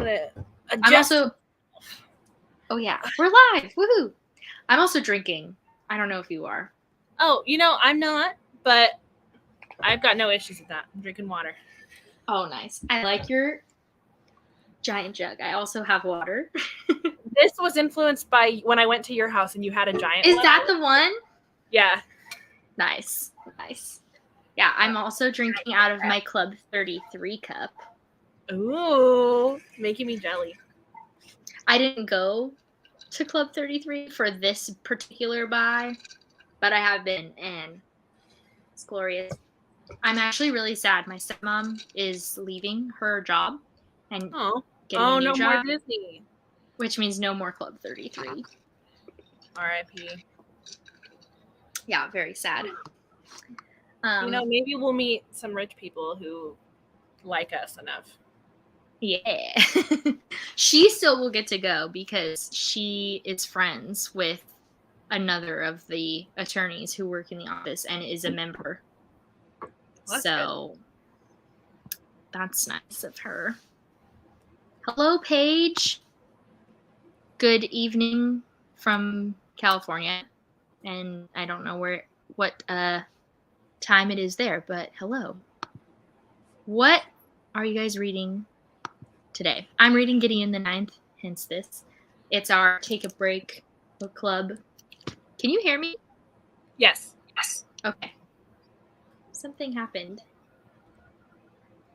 gonna adjust. I'm also. Oh yeah, we're live! Woohoo! I'm also drinking. I don't know if you are. Oh, I'm not, but I've got no issues with that. I'm drinking water. Oh, nice. I like your giant jug. I also have water. This was influenced by when I went to your house and you had a giant Is one. that the one? Yeah. Nice. Yeah, I'm also drinking out of my Club 33 cup. Ooh, making me jelly. I didn't go to Club 33 for this particular buy, but I have been, and it's glorious. I'm actually really sad. My stepmom is leaving her job and getting a new no job, more Disney. which means no more Club 33. R.I.P. Yeah, very sad. Maybe we'll meet some rich people who like us enough. Yeah. She still will get to go because she is friends with another of the attorneys who work in the office and is a member. That's so good. That's nice of her. Hello, Paige. Good evening from California. And I don't know what time it is there, but hello. What are you guys reading today? I'm reading Gideon the Ninth, hence this. It's our Take a Break book club. Can you hear me? Yes. Okay. Something happened.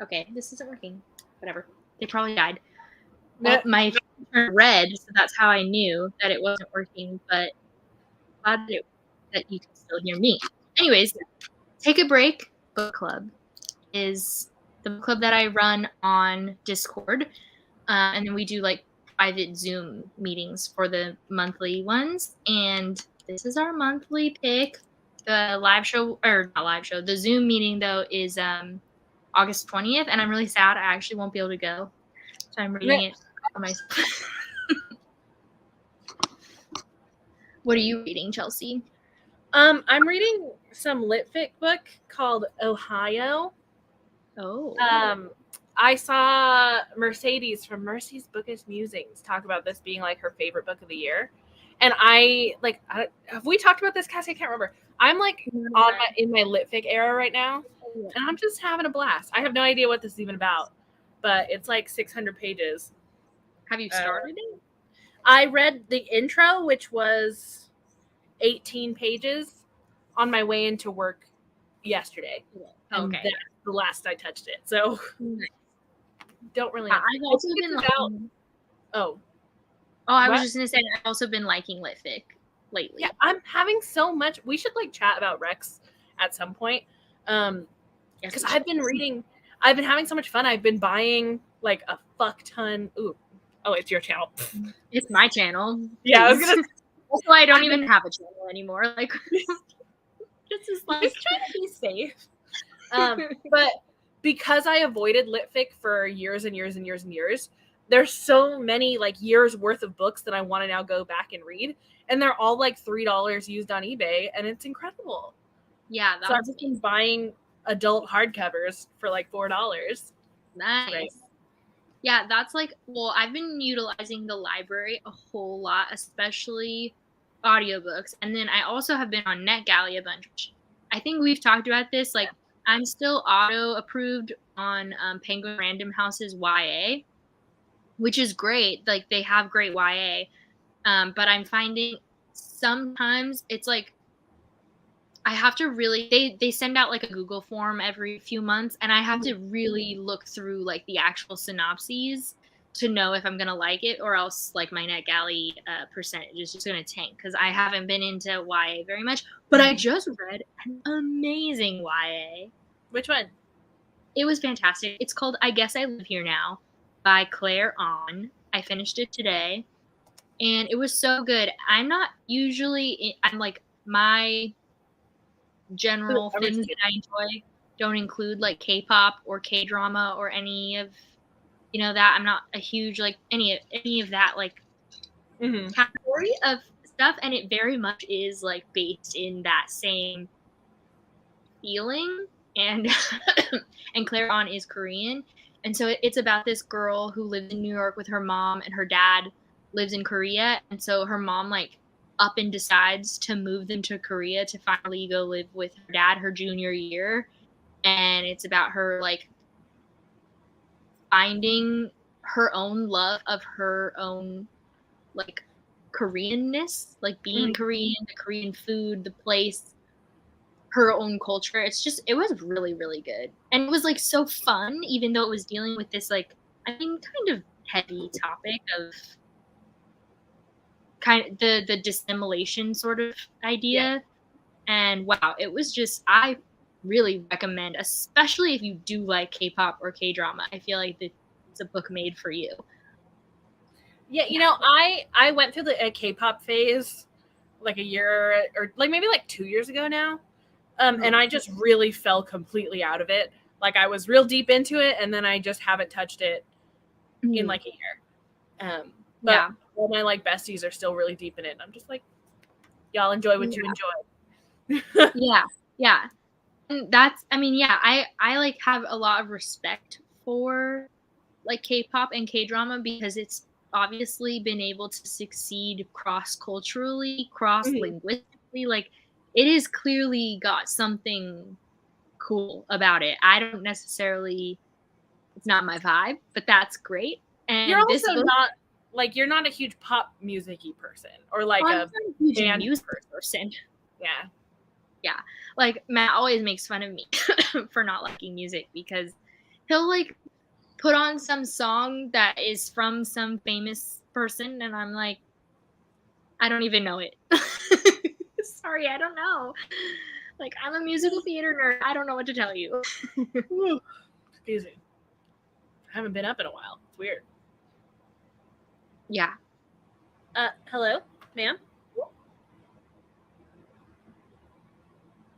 Okay, this isn't working. Whatever. They probably died. Well, my phone turned red, so that's how I knew that it wasn't working, but glad that you can still hear me. Anyways, Take a Break book club is the book club that I run on Discord. And then we do like private Zoom meetings for the monthly ones. And this is our monthly pick. The the Zoom meeting though is August 20th. And I'm really sad. I actually won't be able to go. So I'm reading it for myself. What are you reading, Chelsea? I'm reading some litfic book called Ohio. Oh. I saw Mercedes from Mercy's Bookish Musings talk about this being like her favorite book of the year. And have we talked about this, Cassie? I can't remember. I'm like in my litfic era right now, and I'm just having a blast. I have no idea what this is even about, but it's like 600 pages. Have you started it? I read the intro, which was 18 pages on my way into work yesterday. And that's the last I touched it. So don't really know. I've also been liking... I was just going to say, I've also been liking litfic lately. Yeah, I'm having so much. We should like chat about Rex at some point. Because I've been having so much fun. I've been buying like a fuck ton. Oh, it's your channel. It's my channel. Yeah, I was gonna. Also, I don't even have a channel anymore. Like, this is like just trying to be safe. But because I avoided litfic for years and years and years and years, there's so many like years worth of books that I want to now go back and read, and they're all like $3 used on eBay, and it's incredible. Yeah, so I've just been buying adult hardcovers for like $4. Nice. Right. Yeah, that's like, well, I've been utilizing the library a whole lot, especially audiobooks. And then I also have been on NetGalley a bunch. I think we've talked about this. Like, I'm still auto-approved on Penguin Random House's YA, which is great. Like, they have great YA. But I'm finding sometimes it's like, I have to really, they send out like a Google form every few months, and I have to really look through like the actual synopses to know if I'm going to like it, or else like my NetGalley percentage is just going to tank, because I haven't been into YA very much. But I just read an amazing YA. Which one? It was fantastic. It's called I Guess I Live Here Now by Claire On. I finished it today, and it was so good. I'm not usually, I'm like, my general things that I enjoy don't include like K-pop or K-drama or any of that. I'm not a huge like any of that like category of stuff, and it very much is like based in that same feeling. And and Claire On is Korean, And so it's about this girl who lives in New York with her mom, and her dad lives in Korea. And so her mom, like, up and decides to move them to Korea to finally go live with her dad her junior year. And it's about her, like, finding her own love of her own, like, Koreanness, like being Korean, the Korean food, the place, her own culture. It was really, really good. And it was, like, so fun, even though it was dealing with this, like, I mean, kind of heavy topic of kind of the dissimulation sort of idea. Yeah. And wow, it was just, I really recommend, especially if you do like K-pop or K-drama. I feel like it's a book made for you. Yeah, you know, I went through a K-pop phase like a year or like maybe like 2 years ago now. And I just really fell completely out of it. Like, I was real deep into it, and then I just haven't touched it in like a year. But all my like besties are still really deep in it. And I'm just like, y'all enjoy what you enjoy. Yeah. And that's, I mean, yeah, I like have a lot of respect for like K-pop and K-drama because it's obviously been able to succeed cross-culturally, cross-linguistically. Like, it is clearly got something cool about it. I don't necessarily, it's not my vibe, but that's great. And you're also not like, you're not a huge pop music-y person or like a huge music person. Yeah. Like, Matt always makes fun of me for not liking music because he'll like put on some song that is from some famous person, and I'm like, I don't even know it. Sorry, I don't know. Like, I'm a musical theater nerd. I don't know what to tell you. Excuse me. I haven't been up in a while. It's weird. Yeah. Hello, ma'am?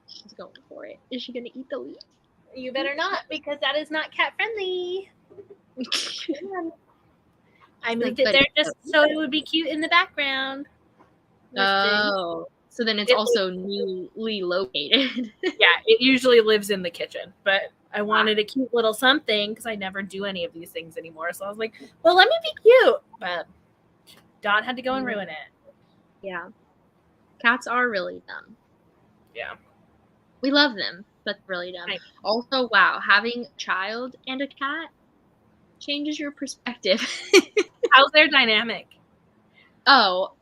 She's going for it. Is she going to eat the leaf? You better not, because that is not cat friendly. I moved it there just so it would be cute in the background. Oh, so then it's also newly located. Yeah, it usually lives in the kitchen, but I wanted a cute little something because I never do any of these things anymore. So I was like, well, let me be cute. But Dot had to go and ruin it. Yeah. Cats are really dumb. Yeah. We love them, but really dumb. Right. Also, wow, having a child and a cat changes your perspective. How's their dynamic? Oh,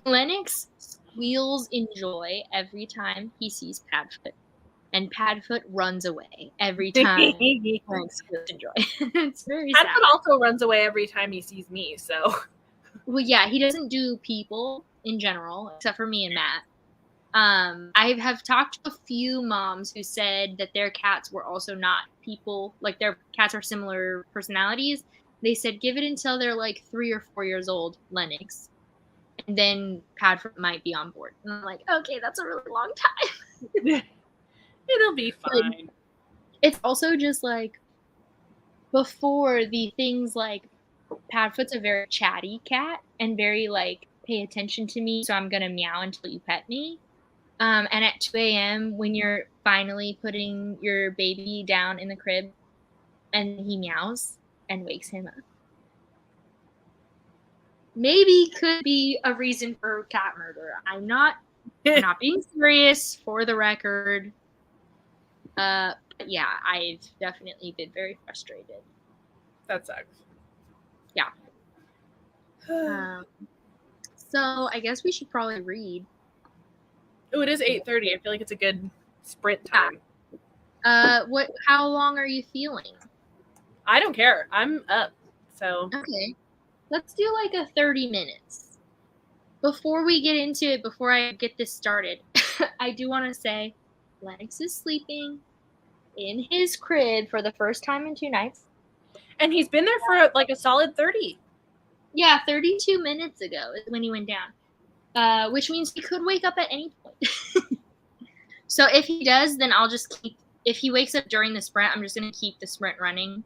Lennox squeals in joy every time he sees Padfoot. And Padfoot runs away every time Lennox squeals in joy. It's very sad. Padfoot also runs away every time he sees me, so. Well, yeah, he doesn't do people in general, except for me and Matt. I have talked to a few moms who said that their cats were also not people, like their cats are similar personalities. They said give it until they're like 3 or 4 years old, Lennox, and then Padfoot might be on board. And I'm like, okay, that's a really long time. It'll be fine. Like, it's also just like before the things like Padfoot's a very chatty cat and very like pay attention to me, so I'm gonna meow until you pet me. And at 2 a.m. when you're finally putting your baby down in the crib and he meows and wakes him up. Maybe could be a reason for cat murder. I'm not being serious, for the record. But yeah, I've definitely been very frustrated. That sucks. Yeah. So I guess we should probably read. Oh, it is 8:30. I feel like it's a good sprint time. How long are you feeling? I don't care. I'm up. So. Okay. Let's do like a 30 minutes. Before we get into it, before I get this started, I do want to say Lennox is sleeping in his crib for the first time in 2 nights. And he's been there for like a solid 30. Yeah, 32 minutes ago is when he went down. Which means he could wake up at any point. So if he does, then I'll just keep, if he wakes up during the sprint, I'm just going to keep the sprint running.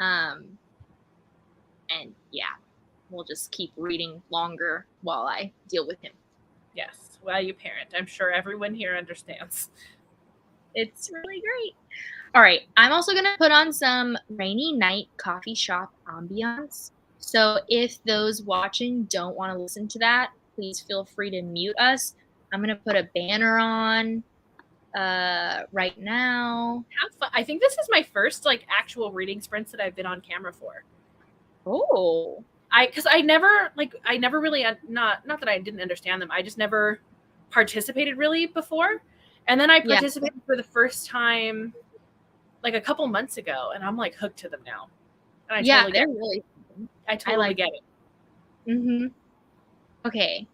And yeah, we'll just keep reading longer while I deal with him. Yes, while you parent. I'm sure everyone here understands. It's really great. All right, I'm also going to put on some rainy night coffee shop ambiance. So if those watching don't want to listen to that, please feel free to mute us. I'm going to put a banner on right now. Have fun. I think this is my first like actual reading sprints that I've been on camera for. Oh. Because I never really, not that I didn't understand them. I just never participated really before. And then I participated for the first time like a couple months ago, and I'm like hooked to them now. And I totally get it. I totally get it. Mm-hmm. Okay.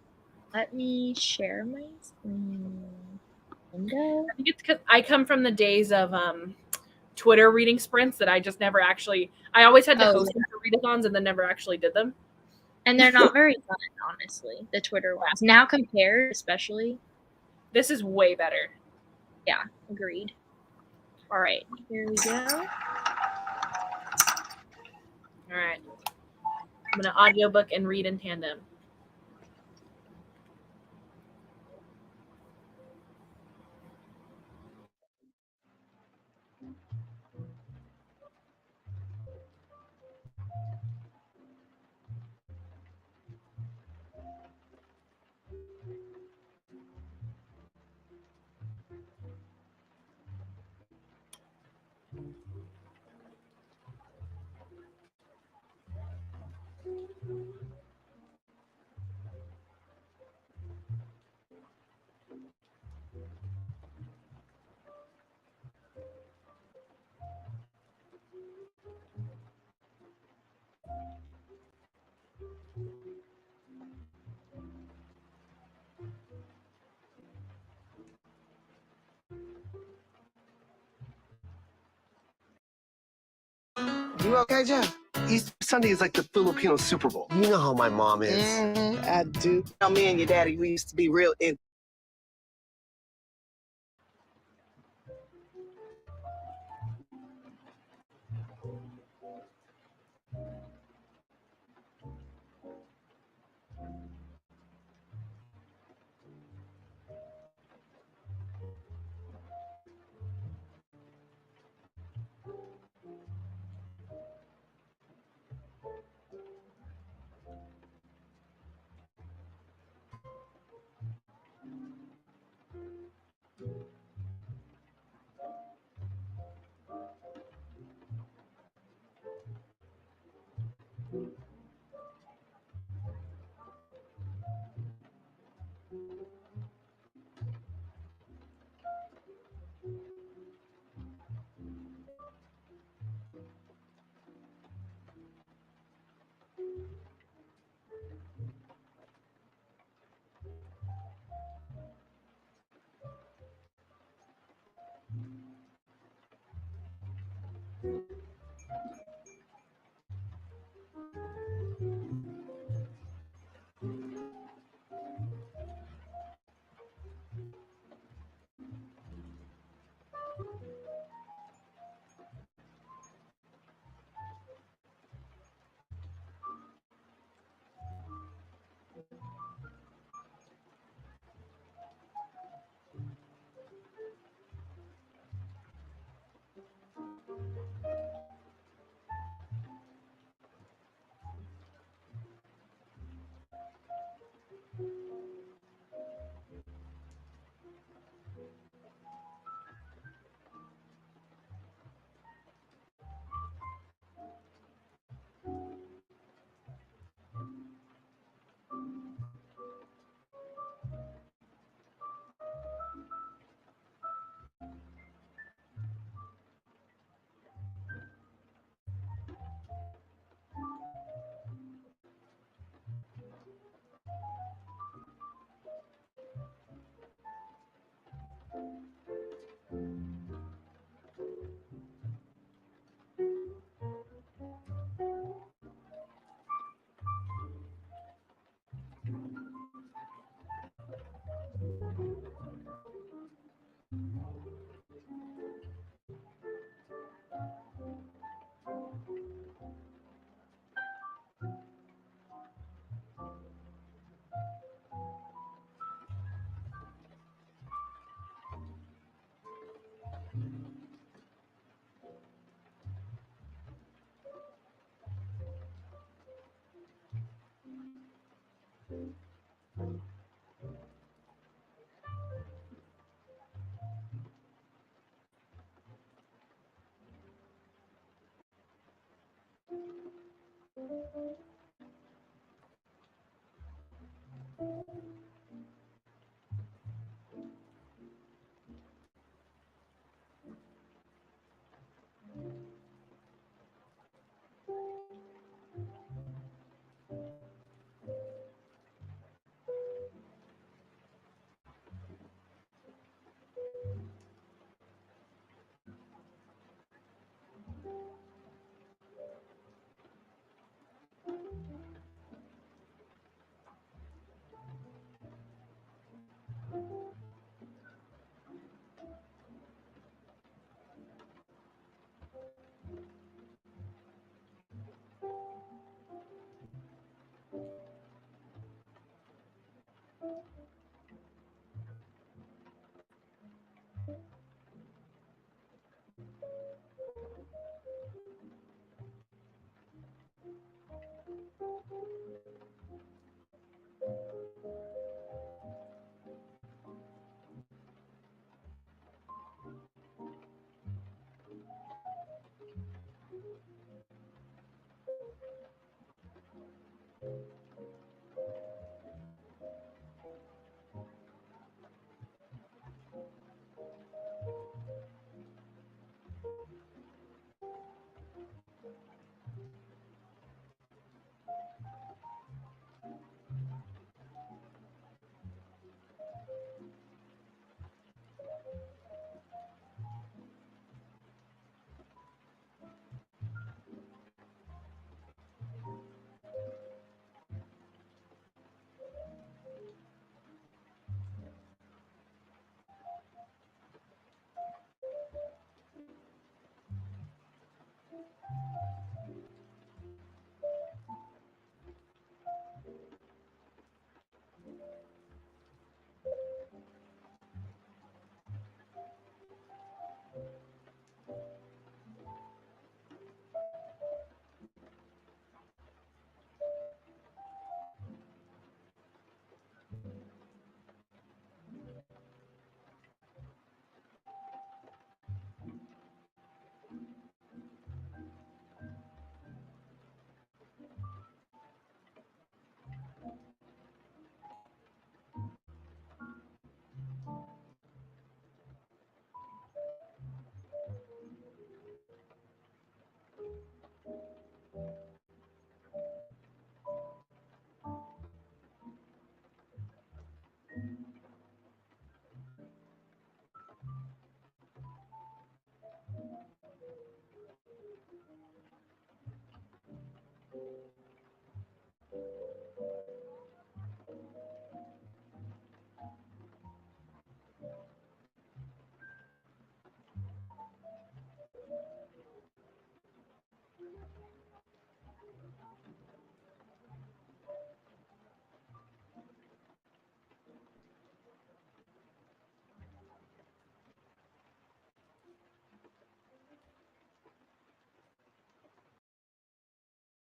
Let me share my screen window. I think it's because I come from the days of Twitter reading sprints that I just never actually. I always had to host them for readathons and then never actually did them. And they're not very fun, honestly. The Twitter ones now compared, especially. This is way better. Yeah, agreed. All right, here we go. All right, I'm gonna audiobook and read in tandem. You okay, Jeff? Easter Sunday is like the Filipino Super Bowl. You know how my mom is. I do. You know, me and your daddy, we used to be real in.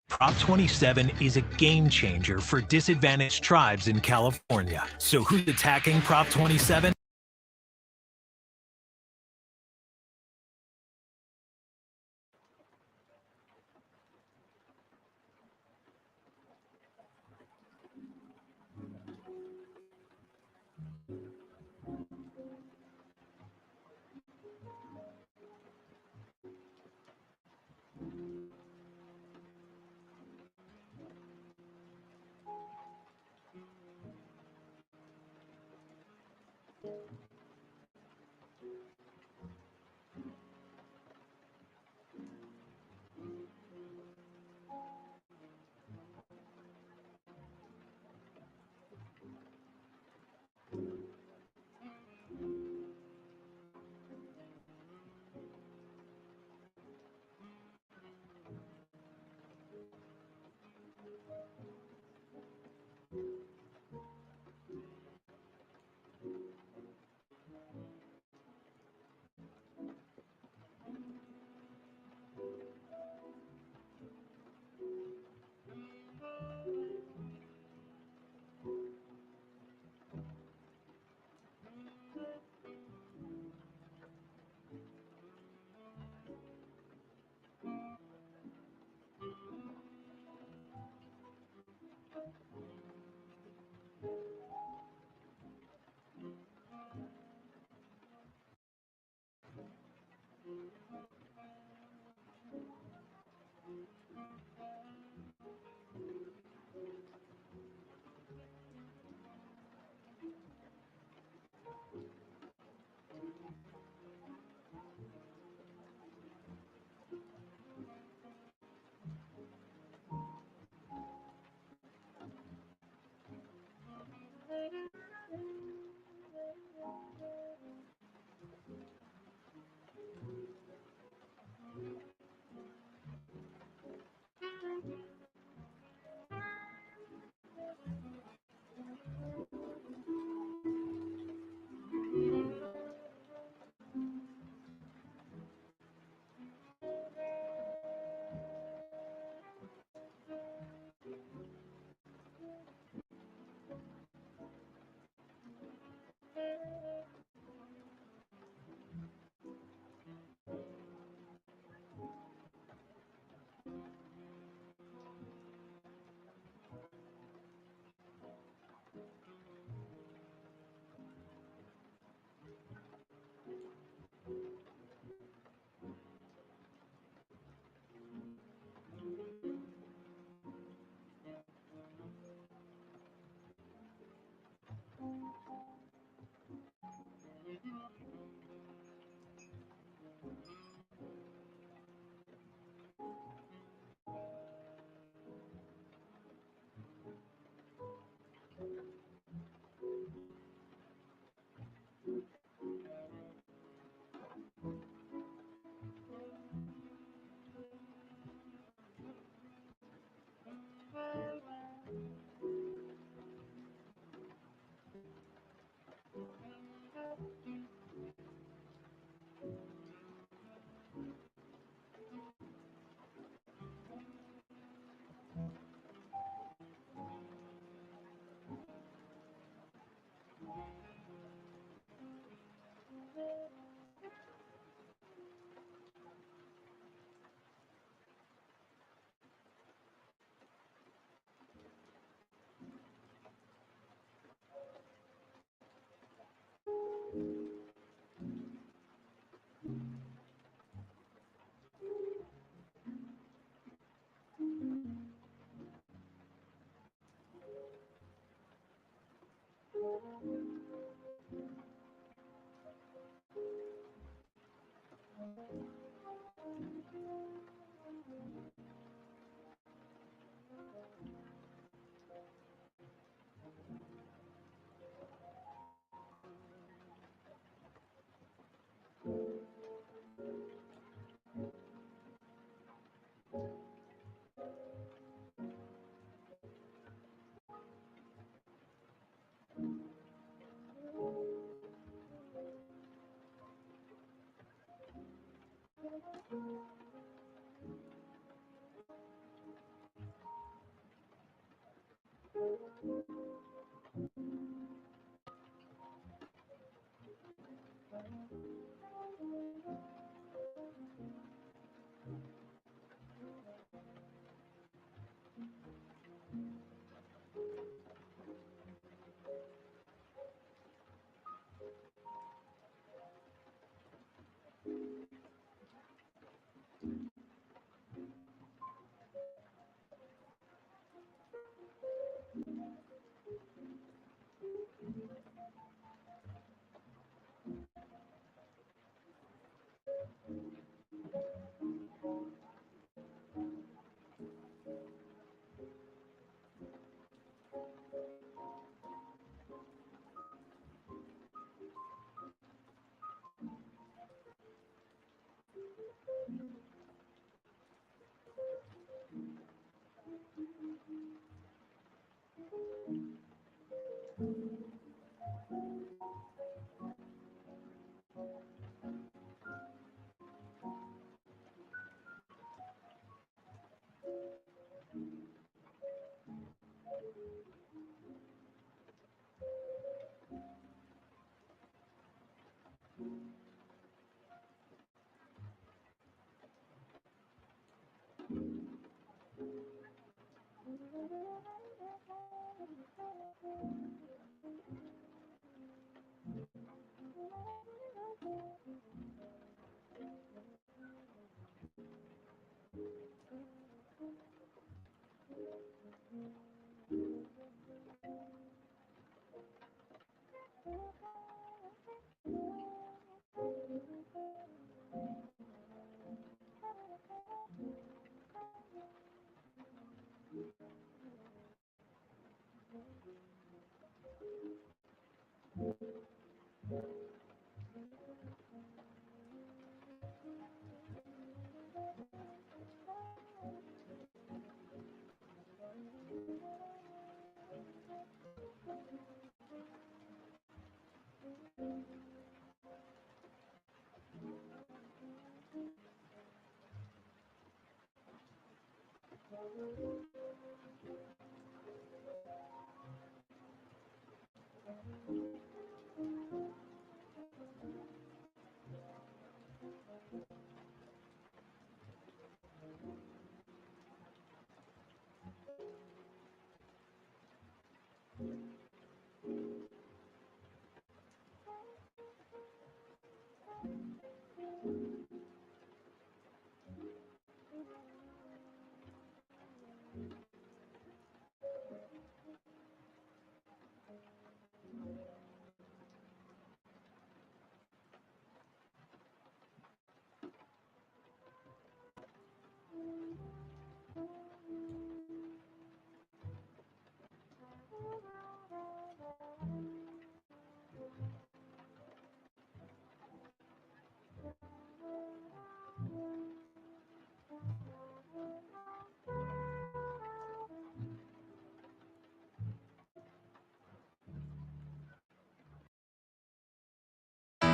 Prop 27 is a game changer for disadvantaged tribes in California. So who's attacking Prop 27?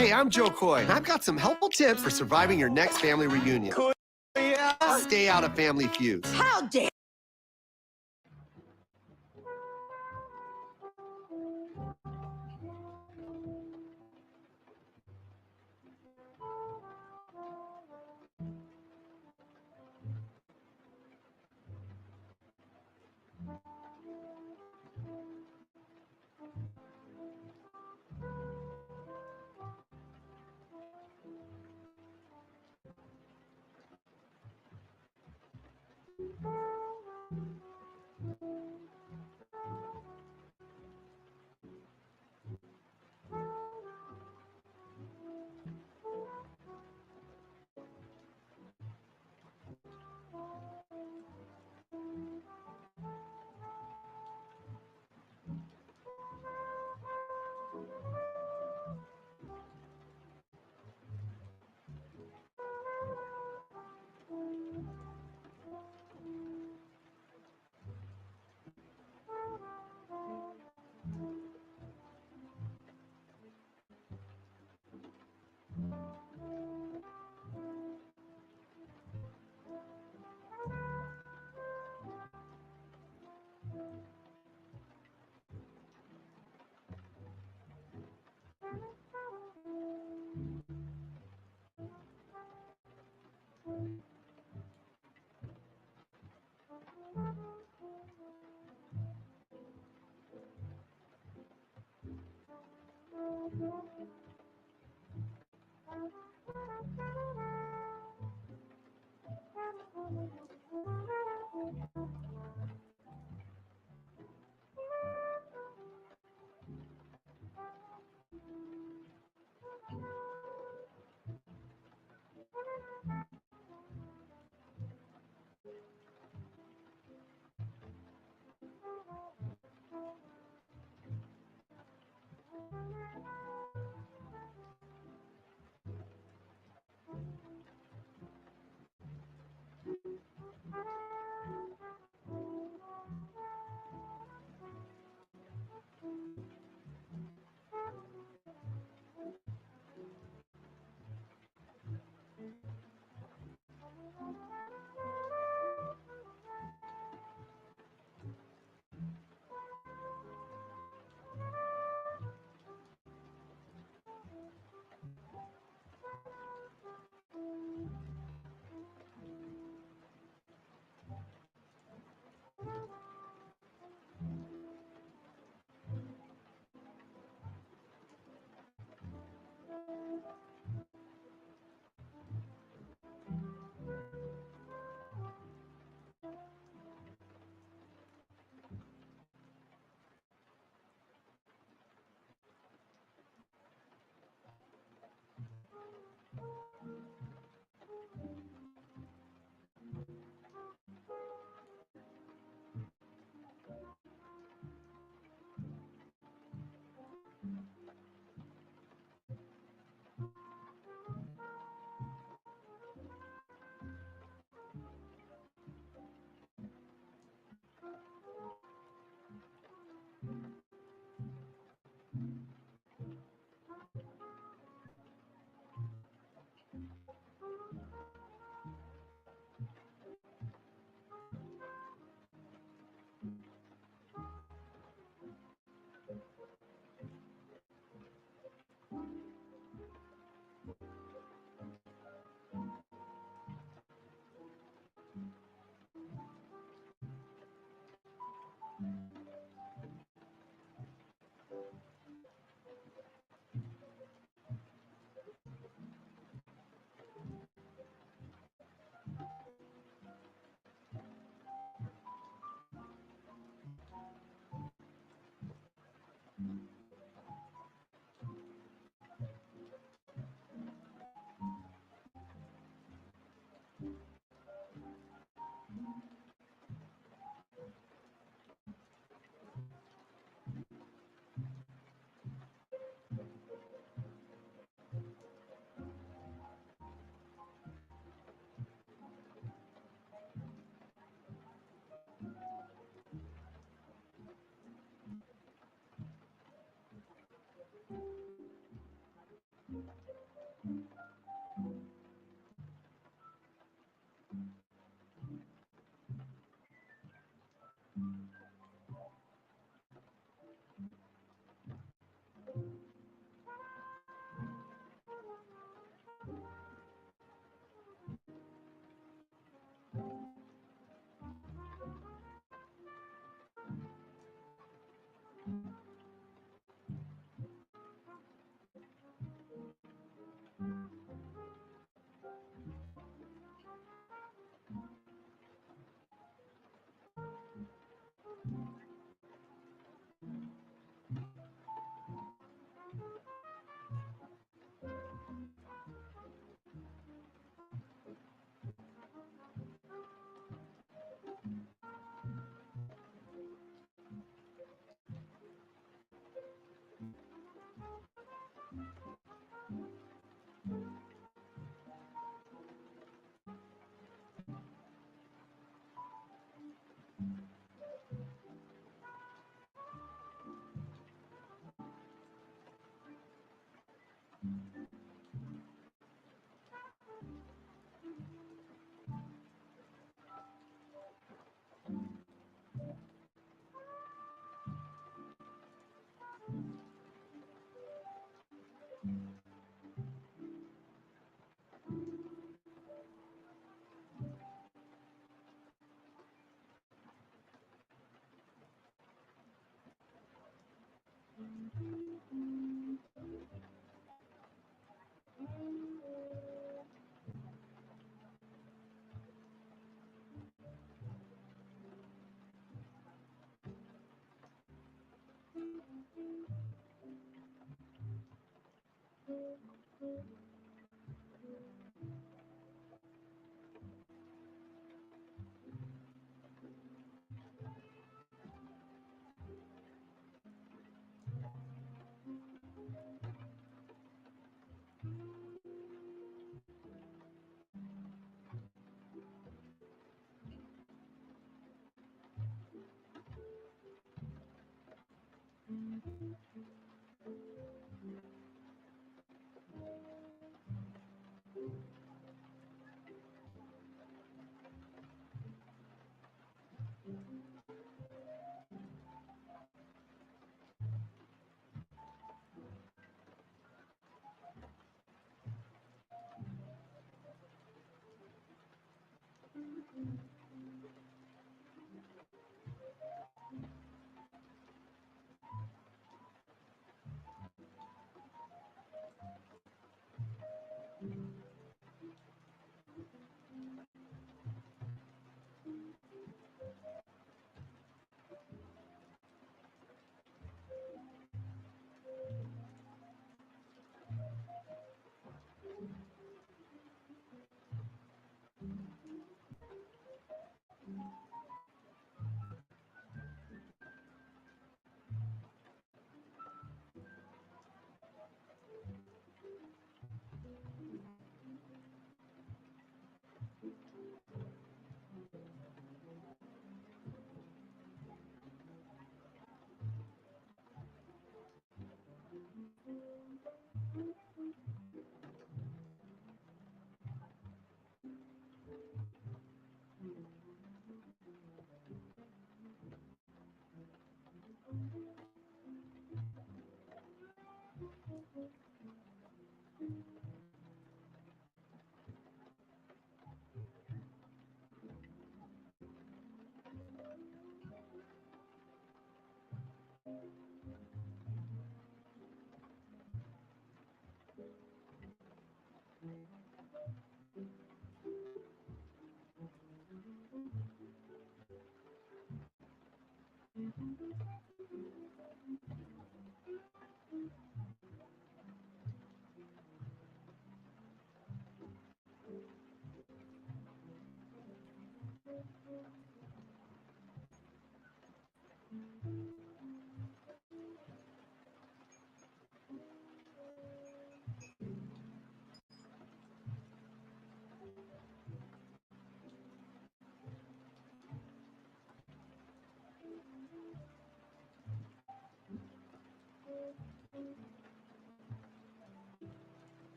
Hey, I'm Joe Coy. I've got some helpful tips for surviving your next family reunion. Coy, yeah. Stay out of family feuds. How dare!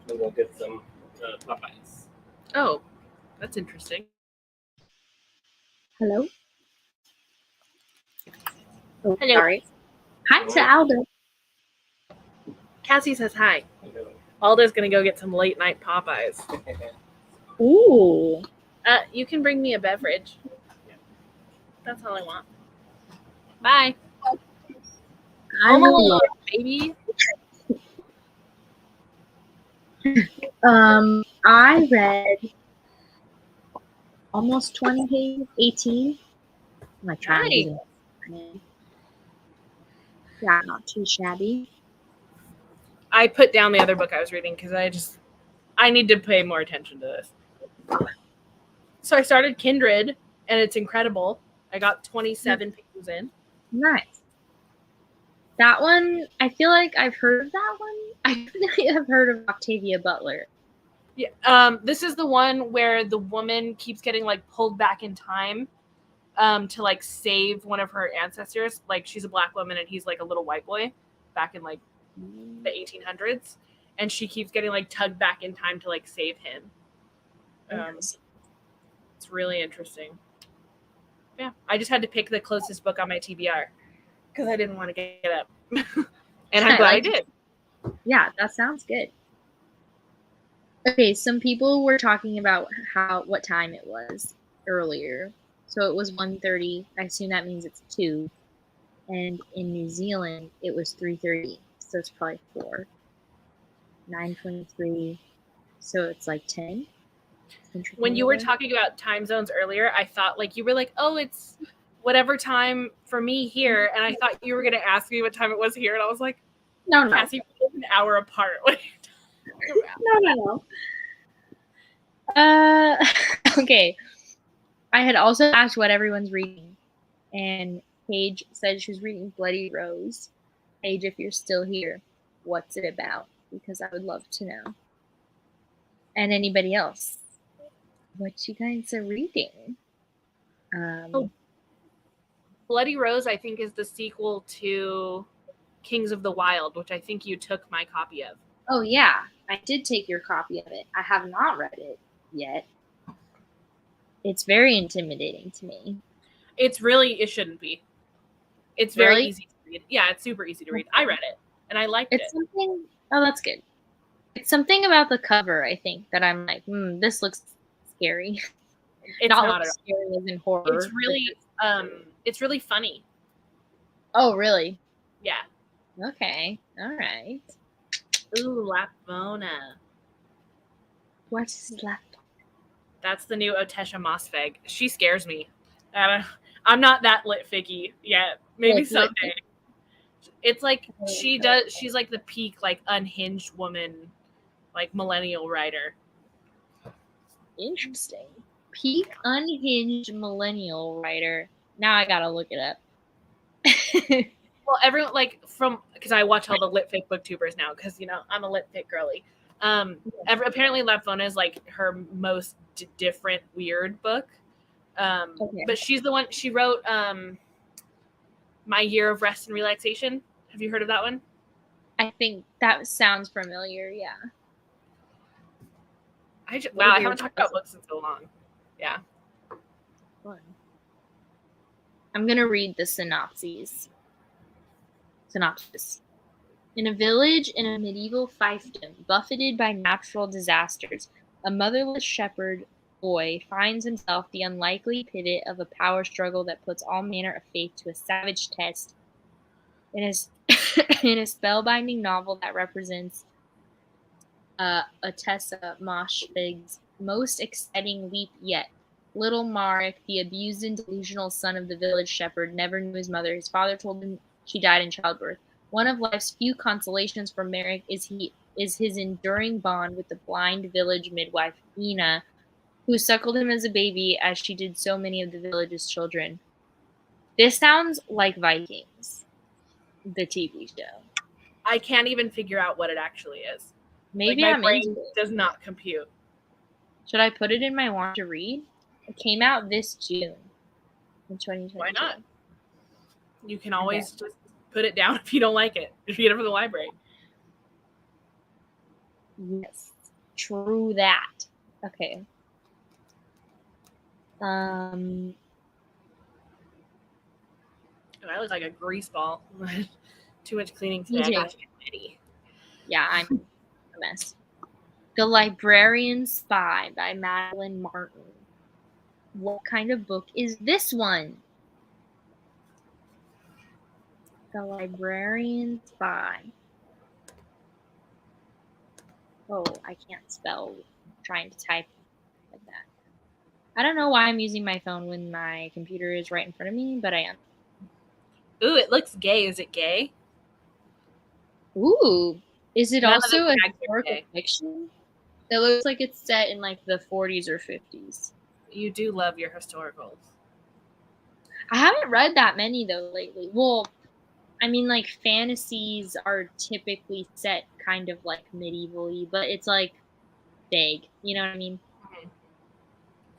I'm gonna go get some Popeyes. Oh, That's interesting. Hello? Oh, Hello. sorry. Hi to Aldo. Cassie says hi. Aldo's gonna go get some late night Popeyes. Ooh. You can bring me a beverage. That's all I want. Bye. Home Alone, baby. I read almost 20 pages, 18. I'm like trying to do it. Yeah, not too shabby. I put down the other book I was reading because I need to pay more attention to this. So I started Kindred, and it's incredible. I got 27 pages in. Nice. That one, I feel like I've heard of that one. I definitely have heard of Octavia Butler. Yeah. This is the one where the woman keeps getting like pulled back in time to like save one of her ancestors. Like she's a black woman and he's like a little white boy back in like the 1800s, and she keeps getting like tugged back in time to like save him. It's really interesting. Yeah, I just had to pick the closest book on my TBR because I didn't want to get up, and I'm glad I did. Yeah, that sounds good. Okay, some people were talking about what time it was earlier. So it was 1:30. I assume that means it's 2. And in New Zealand, it was 3:30. So it's probably 4. 9:23. So it's like 10. When you were talking about time zones earlier, I thought like you were like, oh, it's whatever time for me here. And I thought you were going to ask me what time it was here. And I was like, no. Cassie, we're an hour apart. What are you talking about? No. Okay. I had also asked what everyone's reading. And Paige said she was reading Bloody Rose. Paige, if you're still here, what's it about? Because I would love to know. And anybody else, what you guys are reading? Bloody Rose, I think, is the sequel to Kings of the Wild, which I think you took my copy of. Oh, yeah. I did take your copy of it. I have not read it yet. It's very intimidating to me. It shouldn't be. It's very easy to read. Yeah, it's super easy to read. I read it, and I liked it. Oh, that's good. It's something about the cover, I think, that I'm like, this looks scary. It's not at all scary as in horror. It's really funny. Oh, really? Yeah. Okay. All right. Ooh, Lapvona. What is Lapvona? That's the new Otesha Mosfeg. She scares me. I'm not that lit figgy yet. Maybe someday. It's like she's like the peak, like unhinged woman, like millennial writer. Interesting. Peak unhinged millennial writer. Now I gotta look it up. Well, everyone because I watch all the lit fic booktubers now because I'm a lit fic girly. Apparently Lapvona is like her most different weird book. But she's the one she wrote My Year of Rest and Relaxation. Have you heard of that one? I think that sounds familiar. Yeah. I haven't talked about books in so long. Yeah. Fun. I'm gonna read the synopsis. In a village in a medieval fiefdom, buffeted by natural disasters, a motherless shepherd boy finds himself the unlikely pivot of a power struggle that puts all manner of faith to a savage test. In a spellbinding novel that represents Otesha Mosfeg's most exciting leap yet, little Marek, the abused and delusional son of the village shepherd, never knew his mother. His father told him she died in childbirth. One of life's few consolations for Marek is his enduring bond with the blind village midwife, Ina, who suckled him as a baby as she did so many of the village's children. This sounds like Vikings, the TV show. I can't even figure out what it actually is. Maybe my brain does not compute. Should I put it in my want to read? It came out this June in 2022. Why not? You can always just put it down if you don't like it. If you get it from the library. Yes, true that. Okay. Um, Oh, I look like a grease ball. Too much cleaning Me today. I too. got to get ready. yeah, I'm a mess. The Librarian Spy by Madeline Martin. What kind of book is this one? The Librarian Spy. Oh, I can't spell trying to type like that. I don't know why I'm using my phone when my computer is right in front of me, but I am. Ooh, it looks gay. Is it gay? Ooh. Is it None of also the a tags are historical gay. fiction? It looks like it's set in like the 40s or 50s. You do love your historicals. I haven't read that many though lately. Well, I mean, like fantasies are typically set kind of like medievally, but it's like vague. You know what I mean? Mhm.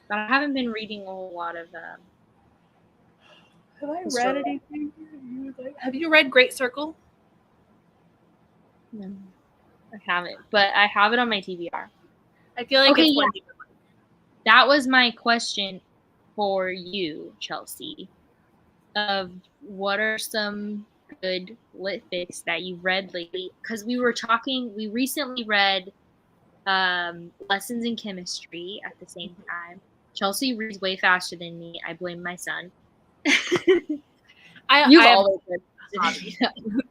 But I haven't been reading a whole lot of. Have I read Historical. anything you would like? Have you read Great Circle? No, I haven't, but I have it on my TBR. I feel like Okay, it's yeah. one. That was my question for you, Chelsea. Of what are some good lit fics that you've read lately? Because we recently read Lessons in Chemistry at the same time. Chelsea reads way faster than me. I blame my son. I You've have always read hobbies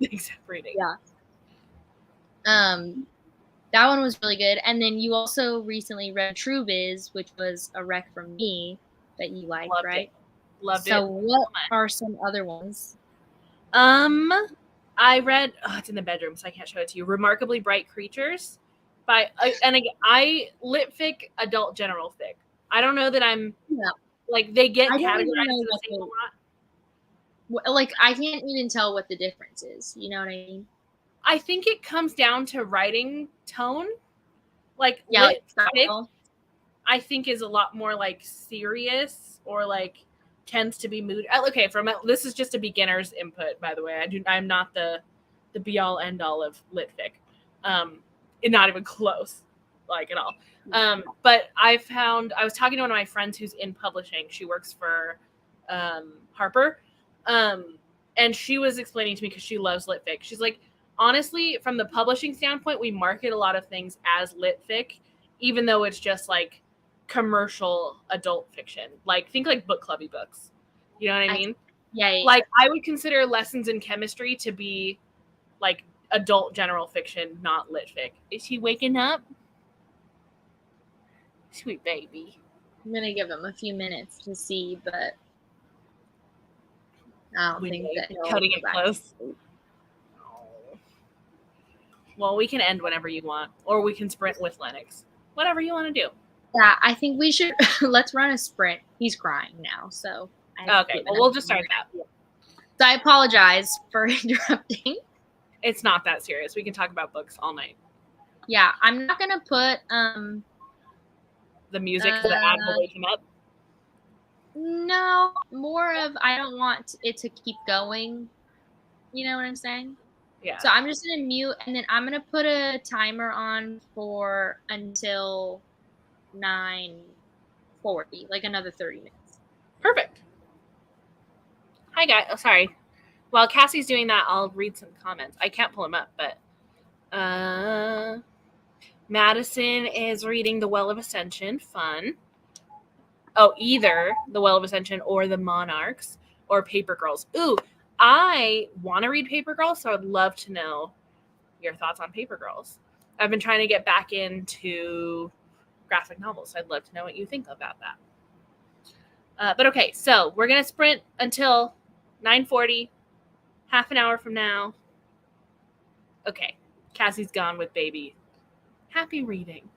except reading. Yeah. That one was really good. And then you also recently read True Biz, which was a rec from me that you liked, Loved right? it. Loved So it. what are some other ones? I read. Oh, it's in the bedroom, so I can't show it to you. Remarkably Bright Creatures, by and again, I lit fic, adult general fic. I don't know that I'm Yeah. like they get I don't even categorized know to the what same a lot. like I can't even tell what the difference is. You know what I mean? I think it comes down to writing tone. Like Yeah, lit like fic, style. I think is a lot more like serious or like tends to be mood. Okay, this is just a beginner's input, by the way. I'm not the be all end all of lit fic. And not even close, like at all. But I was talking to one of my friends who's in publishing. She works for Harper, and she was explaining to me because she loves lit fic. She's like, honestly, from the publishing standpoint, we market a lot of things as lit fic, even though it's just like commercial adult fiction. Like think like book clubby books. You know what I mean? Yeah. Like I would consider Lessons in Chemistry to be like adult general fiction, not lit fic. Is he waking up? Sweet baby. I'm gonna give him a few minutes to see, but I don't think that he'll Cutting go it back. close. Well, we can end whenever you want, or we can sprint with Lennox. Whatever you want to do. Yeah, I think we should let's run a sprint. He's crying now, so Okay, well, we'll just start that. So I apologize for interrupting. It's not that serious. We can talk about books all night. Yeah, I'm not gonna put the music because the ad will wake him up. No, more of I don't want it to keep going. You know what I'm saying? Yeah. So I'm just gonna mute, and then I'm gonna put a timer on for until 9:40, like another 30 minutes. Perfect. Hi guys. Oh, sorry. While Cassie's doing that, I'll read some comments. I can't pull them up, but Madison is reading The Well of Ascension. Fun. Oh, either The Well of Ascension or The Monarchs or Paper Girls. Ooh, I want to read Paper Girls, so I'd love to know your thoughts on Paper Girls. I've been trying to get back into graphic novels, so I'd love to know what you think about that. But okay, so we're going to sprint until 9:40, half an hour from now. Okay, Cassie's gone with baby. Happy reading.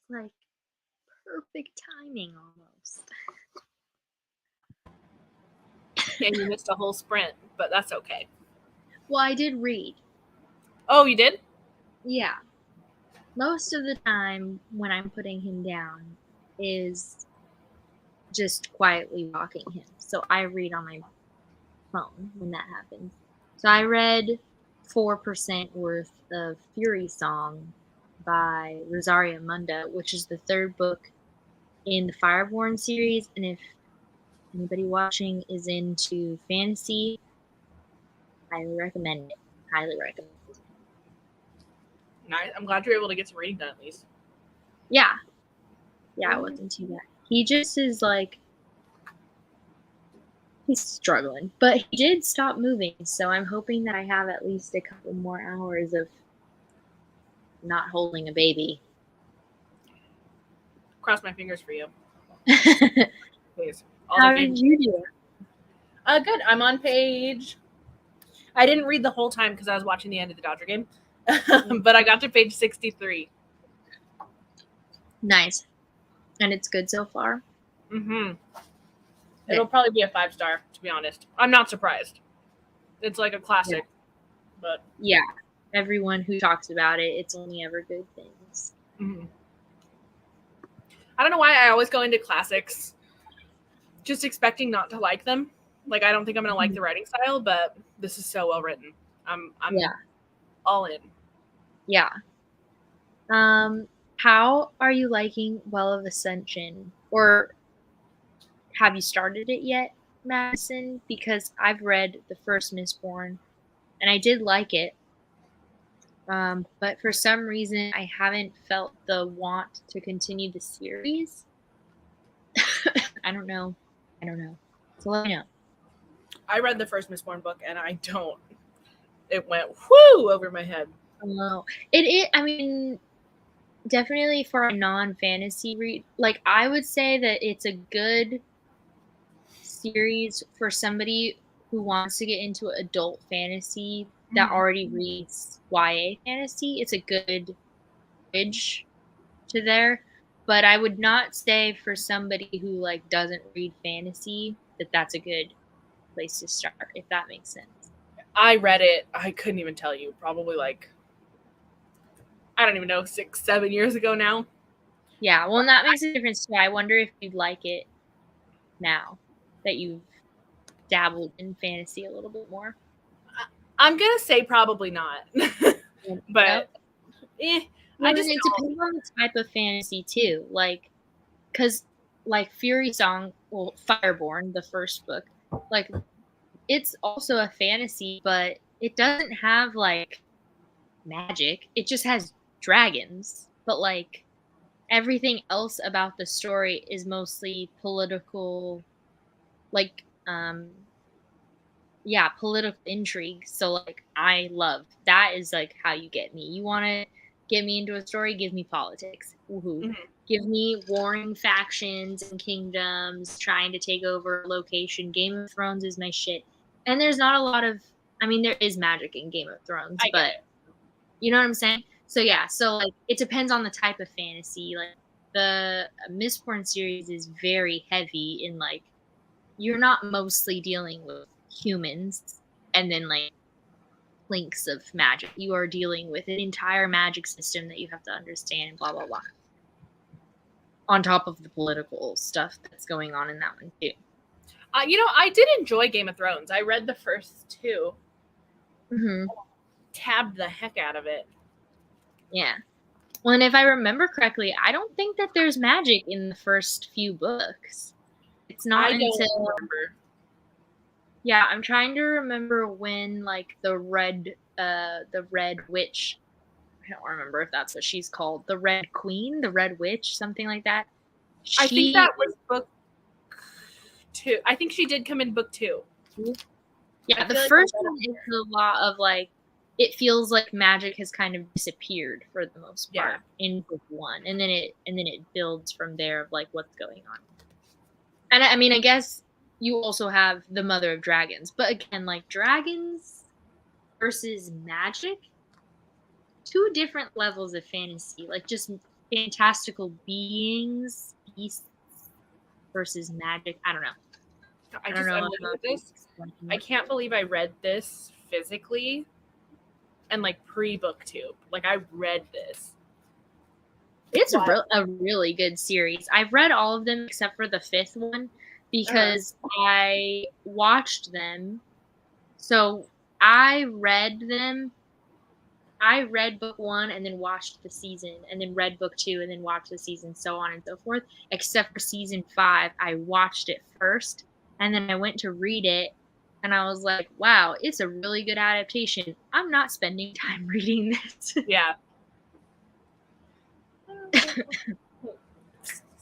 like perfect timing almost. And you missed a whole sprint, but that's okay. Well, I did read. Oh, you did? Yeah. Most of the time when I'm putting him down is just quietly rocking him. So I read on my phone when that happens. So I read 4% worth of Fury Song by Rosaria Munda, which is the third book in the Fireborn series. And if anybody watching is into fantasy, I recommend it. Highly recommend it. Nice. I'm glad you're able to get some reading done at least. Yeah. Yeah, it wasn't too bad. He just is like, he's struggling. But he did stop moving, so I'm hoping that I have at least a couple more hours of not holding a baby. Cross my fingers for you. Please. How did you do it? Good. I'm on page. I didn't read the whole time because I was watching the end of the Dodger game, but I got to page 63. Nice. And it's good so far? Mm-hmm. It'll probably be a 5-star, to be honest. I'm not surprised. It's like a classic, but yeah, everyone who talks about it, it's only ever good things. Mm-hmm. I don't know why I always go into classics just expecting not to like them. Like, I don't think I'm going to like the writing style, but this is so well written. I'm all in. Yeah. How are you liking Well of Ascension? Or have you started it yet, Madison? Because I've read the first Mistborn, and I did like it. But for some reason, I haven't felt the want to continue the series. I don't know. So let me know. I read the first Mistborn book, and I don't. It went whoo over my head. Oh, I mean, definitely for a non-fantasy read. Like, I would say that it's a good series for somebody who wants to get into adult fantasy that already reads YA fantasy. It's a good bridge to there. But I would not say for somebody who like doesn't read fantasy that that's a good place to start, if that makes sense. I read it, I couldn't even tell you, probably like, I don't even know, 6-7 years ago now. Yeah, well, and that makes a difference too. I wonder if you'd like it now that you've dabbled in fantasy a little bit more. I'm going to say probably not. But I just it depends on the type of fantasy too. Like, because like Fury Song, well, Fireborn, the first book, like it's also a fantasy, but it doesn't have like magic. It just has dragons. But like everything else about the story is mostly political, like political intrigue. So like I love that. Is like how you get me. You want to get me into a story, give me politics. Woohoo. Mm-hmm. Give me warring factions and kingdoms trying to take over a location. Game of Thrones is my shit. And there's not a lot of, I mean, there is magic in Game of Thrones, but you know what I'm saying? So yeah, so like it depends on the type of fantasy. Like the Mistborn series is very heavy in like, you're not mostly dealing with humans and then like links of magic. You are dealing with an entire magic system that you have to understand, blah blah blah, on top of the political stuff that's going on in that one too. I did enjoy Game of Thrones. I read the first 2. Mm-hmm. Tabbed the heck out of it. Yeah. Well, and if I remember correctly, I don't think that there's magic in the first few books. It's not until. Remember. Yeah, I'm trying to remember when, like, the red witch, I don't remember if that's what she's called, the Red Queen, the Red Witch, something like that. I think that was book 2. I think she did come in book 2. Yeah, the first one is a lot of, like, it feels like magic has kind of disappeared for the most part in book 1, and then it builds from there of, like, what's going on. And I mean, I guess you also have the Mother of Dragons. But again, like dragons versus magic, 2 different levels of fantasy. Like just fantastical beings, beasts versus magic. I don't know. I'm looking at this. I can't believe I read this physically and like pre-booktube. Like I read this. It's a really good series. I've read all of them except for the 5th one because I watched them. So I read them. I read book 1 and then watched the season, and then read book 2 and then watched the season, so on and so forth. Except for season 5, I watched it first, and then I went to read it, and I was like, wow, it's a really good adaptation. I'm not spending time reading this. Yeah.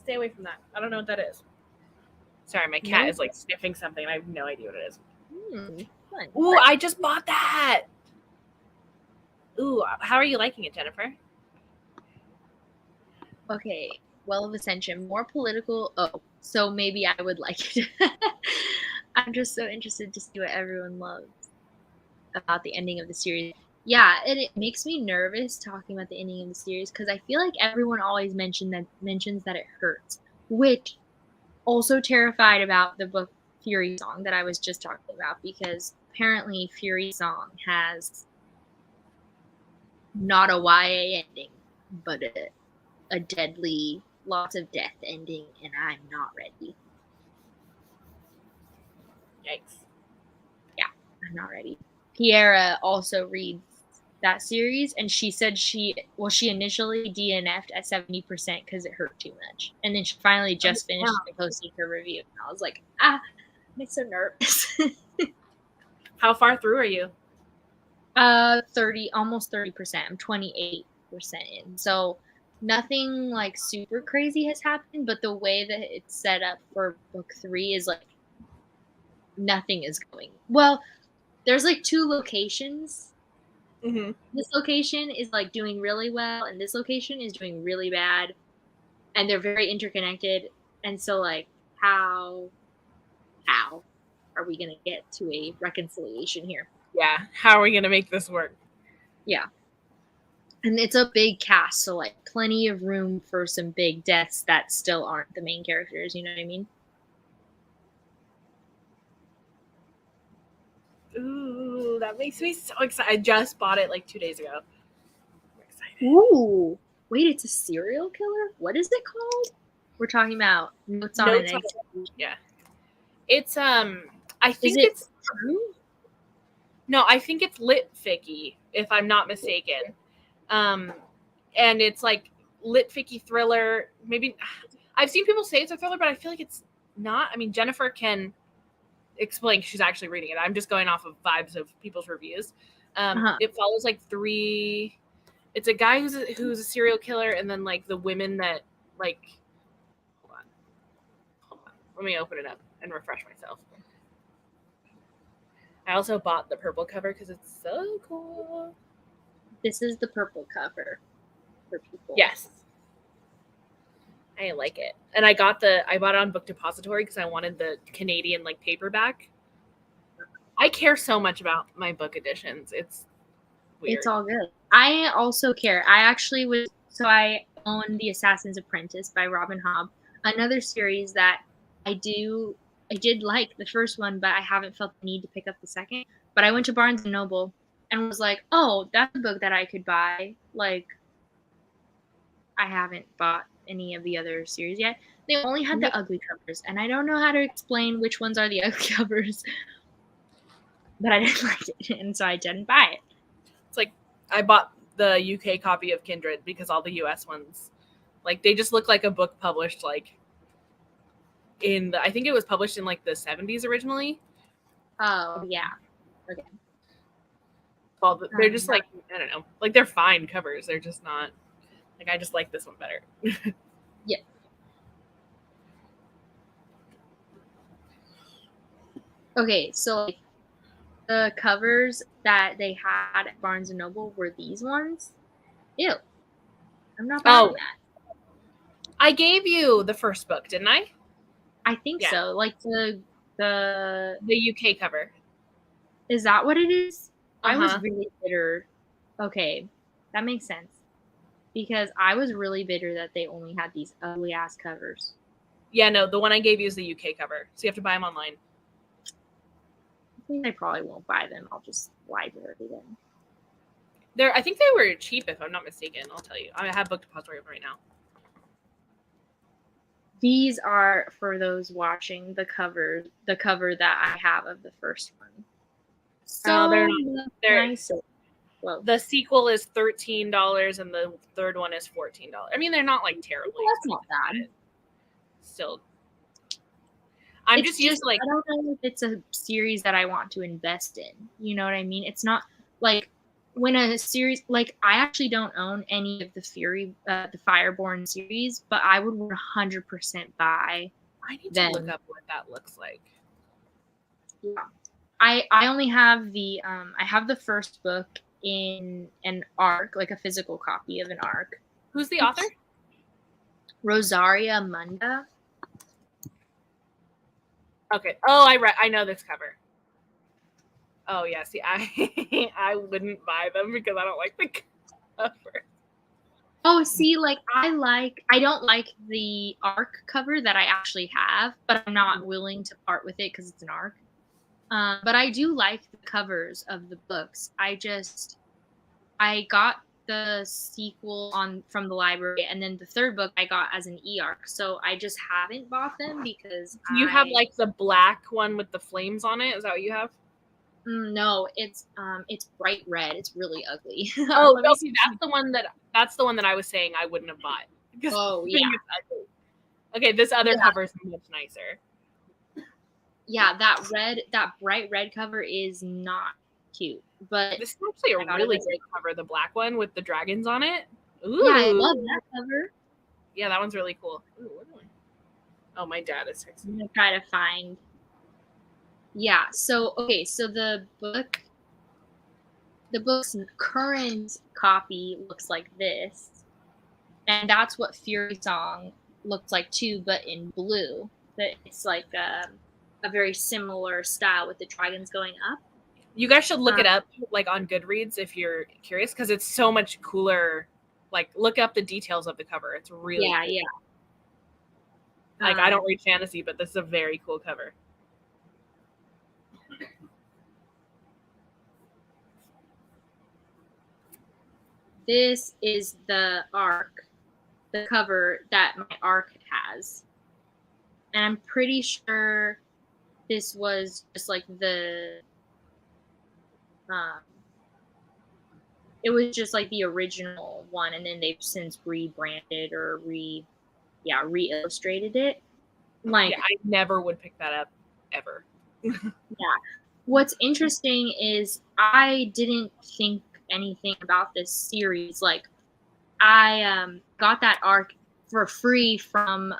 Stay away from that. I don't know what that is. Sorry, my cat is like sniffing something. I have no idea what it is. Fun. Ooh, I just bought that. Ooh, how are you liking it, Jennifer? Okay, Well of Ascension, more political. Oh, so maybe I would like it. I'm just so interested to see what everyone loves about the ending of the series. Yeah, it makes me nervous talking about the ending of the series because I feel like everyone always mentions that it hurts, which also terrified about the book Fury Song that I was just talking about, because apparently Fury Song has not a YA ending, but a deadly, lots of death ending, and I'm not ready. Yikes. Yeah, I'm not ready. Kiera also reads that series, and she said she initially DNF'd at 70% because it hurt too much, and then she finally just finished and posted her review, and I was like, makes so nervous. How far through are you? 30, almost 30%. I'm 28% in. So nothing like super crazy has happened, but the way that it's set up for book 3 is like nothing is going well. There's like 2 locations. Mm-hmm. This location is like doing really well, and this location is doing really bad, and they're very interconnected. And so like how are we gonna get to a reconciliation here? Yeah, how are we gonna make this work? Yeah. And it's a big cast, so like plenty of room for some big deaths that still aren't the main characters, you know what I mean? Ooh, that makes me so excited. I just bought it like 2 days ago. I'm excited. Ooh. Wait, it's a serial killer? What is it called? We're talking about Notes on an Exit. Yeah. It's I think it's true? No, I think it's lit ficky, if I'm not mistaken. And it's like lit ficky thriller. Maybe I've seen people say it's a thriller, but I feel like it's not. I mean, Jennifer can explain. She's actually reading it. I'm just going off of vibes of people's reviews. It follows like 3. It's a guy who's a serial killer, and then like the women that like. Hold on. Let me open it up and refresh myself. I also bought the purple cover because it's so cool. This is the purple cover for people. Yes. I like it. And I bought it on Book Depository because I wanted the Canadian like paperback. I care so much about my book editions. It's weird. It's all good. I also care. I own The Assassin's Apprentice by Robin Hobb, another series that I did like the first one, but I haven't felt the need to pick up the second. But I went to Barnes & Noble and was like, oh, that's a book that I could buy. Like, I haven't bought any of the other series yet. They only had the ugly covers, and I don't know how to explain which ones are the ugly covers. But I didn't like it, and so I didn't buy it. It's like I bought the UK copy of Kindred because all the US ones, like, they just look like a book published like I think it was published in like the 70s originally. Oh, yeah. Okay. Well, they're just like, I don't know, like they're fine covers. They're just not like, I just like this one better. Yeah. Okay, so like, the covers that they had at Barnes & Noble were these ones. Ew. I'm not buying that. I gave you the first book, didn't I? I think so. Like the UK cover. Is that what it is? I was really bitter. Okay, that makes sense. because I was really bitter that they only had these ugly ass covers. Yeah, no, the one I gave you is the UK cover, so you have to buy them online. I think I probably won't buy them. I'll just library them. I think they were cheap, if I'm not mistaken. I'll tell you. I have Book Depository right now. These are, for those watching, the cover that I have of the first one. So they're nice. Well, the sequel is $13 and the third one is $14. I mean, they're not like terribly. Well, that's not bad. Still, I'm just used to like. I don't know if it's a series that I want to invest in. You know what I mean? It's not like when a series, like I actually don't own any of the the Fireborn series, but I would 100% buy. I need to look up what that looks like. Yeah, I only have I have the first book in an ARC, like a physical copy of an ARC. Who's the author? Rosaria Munda. Okay. Oh, I know this cover. Oh yeah, see, I wouldn't buy them because I don't like the cover. Oh, see, like I don't like the ARC cover that I actually have, but I'm not willing to part with it because it's an ARC. But I do like the covers of the books. I got the sequel from the library, and then the third book I got as an e-ARC. So I just haven't bought them because you have like the black one with the flames on it. Is that what you have? No, it's bright red. It's really ugly. Oh, no, see, that's the one that I was saying I wouldn't have bought. Oh yeah. Okay, this other cover is much nicer. Yeah, that bright red cover is not cute. But this is actually a really great cover, the black one with the dragons on it. Ooh. Yeah, I love that cover. Yeah, that one's really cool. Ooh, oh, my dad is texting. I'm gonna try to find. Yeah, so the book's current copy looks like this. And that's what Fury Song looks like too, but in blue. But it's like a very similar style with the dragons going up. You guys should look it up like on Goodreads if you're curious, because it's so much cooler. Like, look up the details of the cover. It's really cool. Yeah. Like, I don't read fantasy, but this is a very cool cover. This is the ARC, the cover that my ARC has. And I'm pretty sure this was just like it was just like the original one, and then they've since rebranded or re-illustrated it. Like, yeah, I never would pick that up ever. Yeah. What's interesting is I didn't think anything about this series. Like, I got that ARC for free from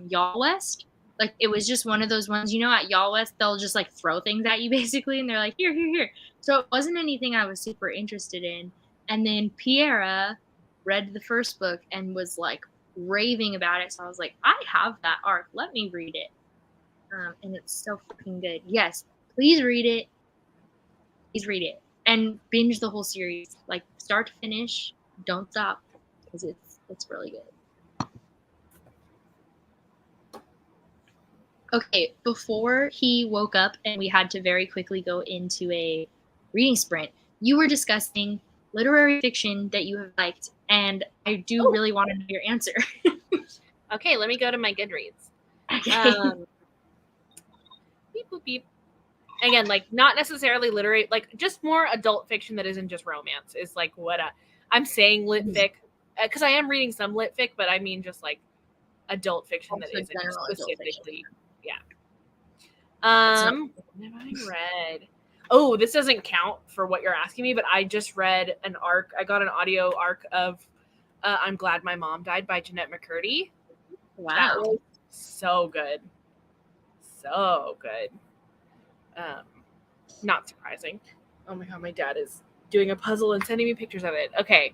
Y'all West. Like, it was just one of those ones, at Y'all West, they'll just like throw things at you basically, and they're like, here. So it wasn't anything I was super interested in. And then Piera read the first book and was like raving about it. So I was like, I have that ARC. Let me read it. And it's so fucking good. Yes, please read it. Please read it. And binge the whole series. Like, start to finish. Don't stop. Because it's really good. Okay, before he woke up and we had to very quickly go into a reading sprint, you were discussing literary fiction that you have liked, and I do really want to know your answer. Okay, let me go to my Goodreads. Okay. Beep, boop, beep. Again, like, not necessarily literary, like, just more adult fiction that isn't just romance is like what I'm saying lit fic, because I am reading some lit fic, but I mean just like adult fiction that isn't specifically, yeah. What have I read? Oh, this doesn't count for what you're asking me, but I just read an ARC. I got an audio ARC of I'm Glad My Mom Died by Jeanette McCurdy. Wow. That was so good. So good. Not surprising. Oh my god, my dad is doing a puzzle and sending me pictures of it. Okay.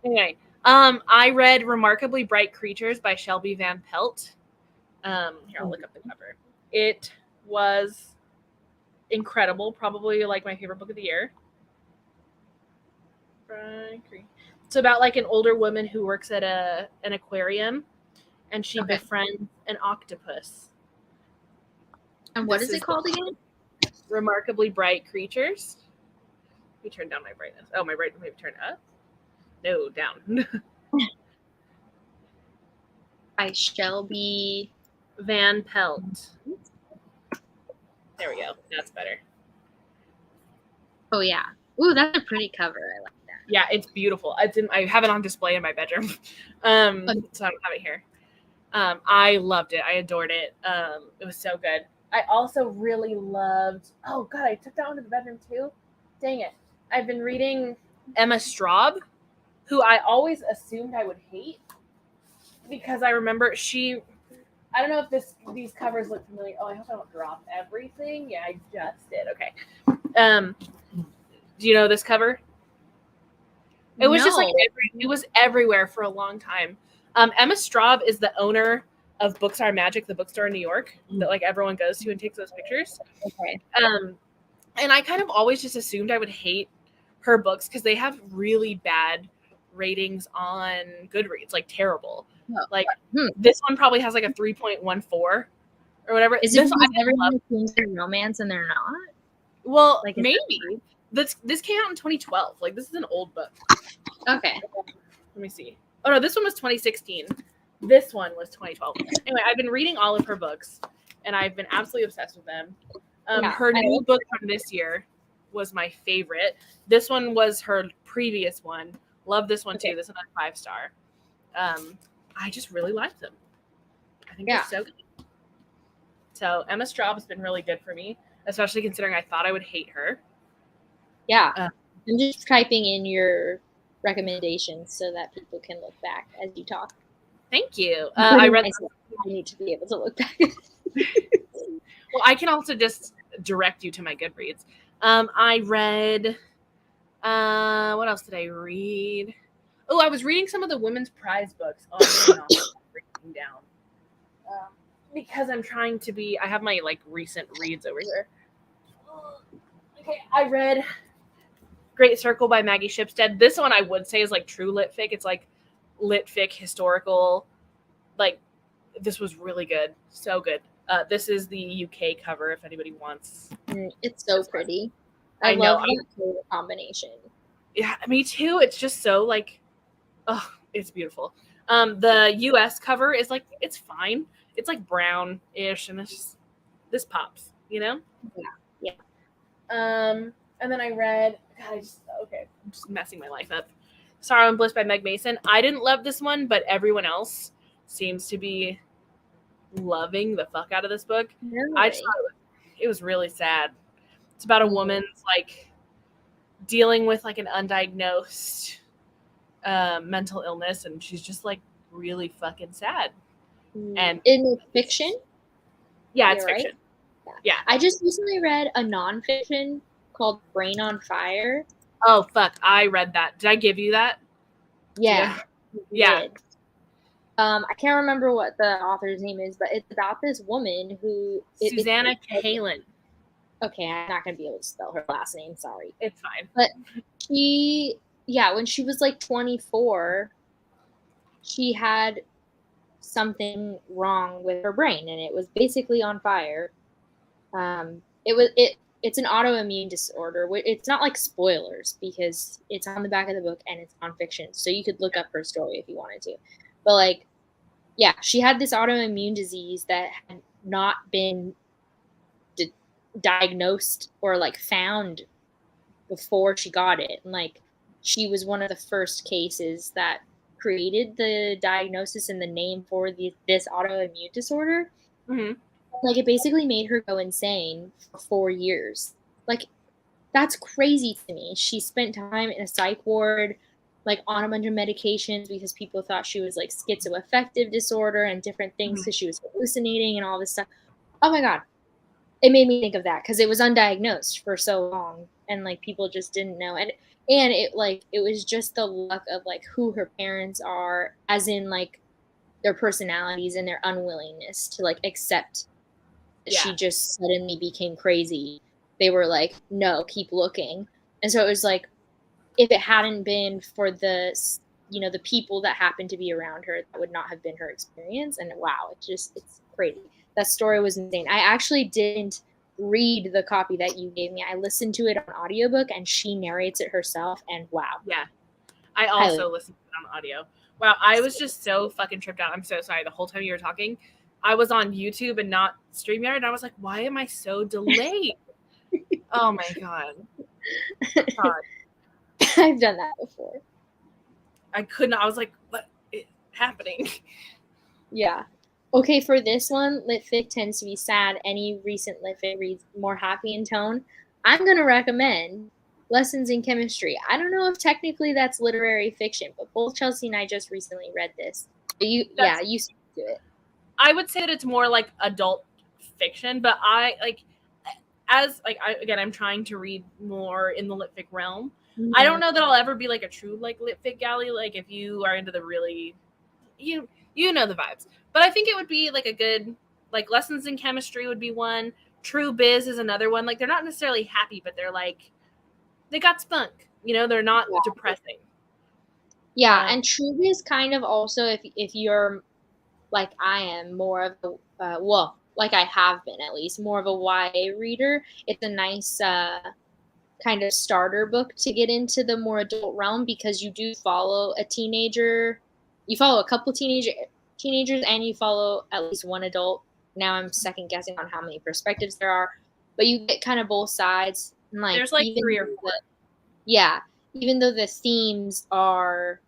Anyway, I read Remarkably Bright Creatures by Shelby Van Pelt. Here, I'll look up the cover. It was incredible. Probably like my favorite book of the year. It's about like an older woman who works at an aquarium, and she befriends an octopus. And what is it called again? Remarkably Bright Creatures. Let me turn down my brightness. Oh, my brightness maybe turn up? No, down. By Shelby Van Pelt. There we go. That's better. Oh, yeah. Ooh, that's a pretty cover. I like that. Yeah, it's beautiful. I have it on display in my bedroom. So I don't have it here. I loved it. I adored it. It was so good. I also really loved... Oh, God, I took that one to the bedroom, too. Dang it. I've been reading Emma Straub, who I always assumed I would hate, because I remember she... I don't know if these covers look familiar. Oh, I hope I don't drop everything. Yeah, I just did. Okay. Do you know this cover? It was just like it was everywhere for a long time. Emma Straub is the owner of Books Are Magic, the bookstore in New York that like everyone goes to and takes those pictures. Okay. And I kind of always just assumed I would hate her books because they have really bad ratings on Goodreads, like terrible. Oh. Like this one probably has like a 3.14 or whatever. Is it because everyone assumes they're romance and they're not? Well, like maybe. This came out in 2012. Like this is an old book. Okay. Let me see. Oh no, this one was 2016. This one was 2012. Anyway, I've been reading all of her books, and I've been absolutely obsessed with them. Her new book from this year was my favorite. This one was her previous one. Love this one too. This one had 5-star. I just really like them. I think they're so good. So Emma Straub has been really good for me, especially considering I thought I would hate her. Yeah. I'm just typing in your recommendations so that people can look back as you talk. Thank you. I read. I need to be able to look back. Well, I can also just direct you to my Goodreads. I read. What else did I read? Oh, I was reading some of the women's prize books. Oh, I'm breaking down. Because I'm trying to be. I have my like recent reads over here. Okay, I read Great Circle by Maggie Shipstead. This one I would say is like true lit fic. It's like lit fic historical. Like this was really good. So good. This is the UK cover if anybody wants. It's so pretty. I love the combination. Yeah, me too. It's just so like, oh, it's beautiful. The US cover is like, it's fine. It's like brown-ish and it's just, this pops, you know? Yeah. And then I read, God, I'm just messing my life up. Sorrow and Bliss by Meg Mason. I didn't love this one, but everyone else seems to be loving the fuck out of this book. Really? I just thought it was really sad. It's about a woman's like dealing with like an undiagnosed mental illness, and she's just like really fucking sad. And in fiction? Yeah, it's fiction. Right? Yeah. I just recently read a nonfiction called Brain on Fire. Oh fuck, I read that. Did I give you that? Yeah. Yeah. I can't remember what the author's name is, but it's about this woman who Susanna Kalin. Okay, I'm not gonna be able to spell her last name, sorry. It's fine. But when she was like 24, she had something wrong with her brain and it was basically on fire. It's an autoimmune disorder. It's not like spoilers because it's on the back of the book and it's nonfiction, so you could look up her story if you wanted to. But like, yeah, she had this autoimmune disease that had not been diagnosed or like found before she got it. And like, she was one of the first cases that created the diagnosis and the name for this autoimmune disorder. Mm-hmm. Like, it basically made her go insane for 4 years. Like, that's crazy to me. She spent time in a psych ward, like on a bunch of medications because people thought she was like schizoaffective disorder and different things because she was hallucinating and all this stuff. Oh my God. It made me think of that because it was undiagnosed for so long and like people just didn't know. And it was just the luck of like who her parents are, as in like their personalities and their unwillingness to like accept that she just suddenly became crazy. They were like, no, keep looking. And so it was like, if it hadn't been for the the people that happened to be around her that would not have been her experience. And wow, it's crazy. That story was insane. I actually didn't read the copy that you gave me. I listened to it on audiobook, and she narrates it herself, and wow. Yeah. I also listened to it on audio. Wow, I was just so fucking tripped out. I'm so sorry. The whole time you were talking, I was on YouTube and not StreamYard, and I was like, why am I so delayed? Oh my God. I've done that before. I couldn't. I was like, what is happening? Yeah. Okay, for this one, Litfic tends to be sad. Any recent Litfic reads more happy in tone. I'm going to recommend Lessons in Chemistry. I don't know if technically that's literary fiction, but both Chelsea and I just recently read this. You speak to it. I would say that it's more like adult fiction, but I'm trying to read more in the Litfic realm. Mm-hmm. I don't know that I'll ever be like a true like Litfic galley. Like if you are into the really, you know the vibes. But I think it would be like a good, like Lessons in Chemistry would be one. True Biz is another one. Like they're not necessarily happy, but they're like, they got spunk. They're not depressing. Yeah, and True Biz kind of also, if you're like I am, more of a, like I have been at least, more of a YA reader, it's a nice kind of starter book to get into the more adult realm, because you do follow a teenager. You follow a couple teenagers, and you follow at least one adult. Now I'm second guessing on how many perspectives there are, but you get kind of both sides. And like there's like 3 or 4. Even though the themes are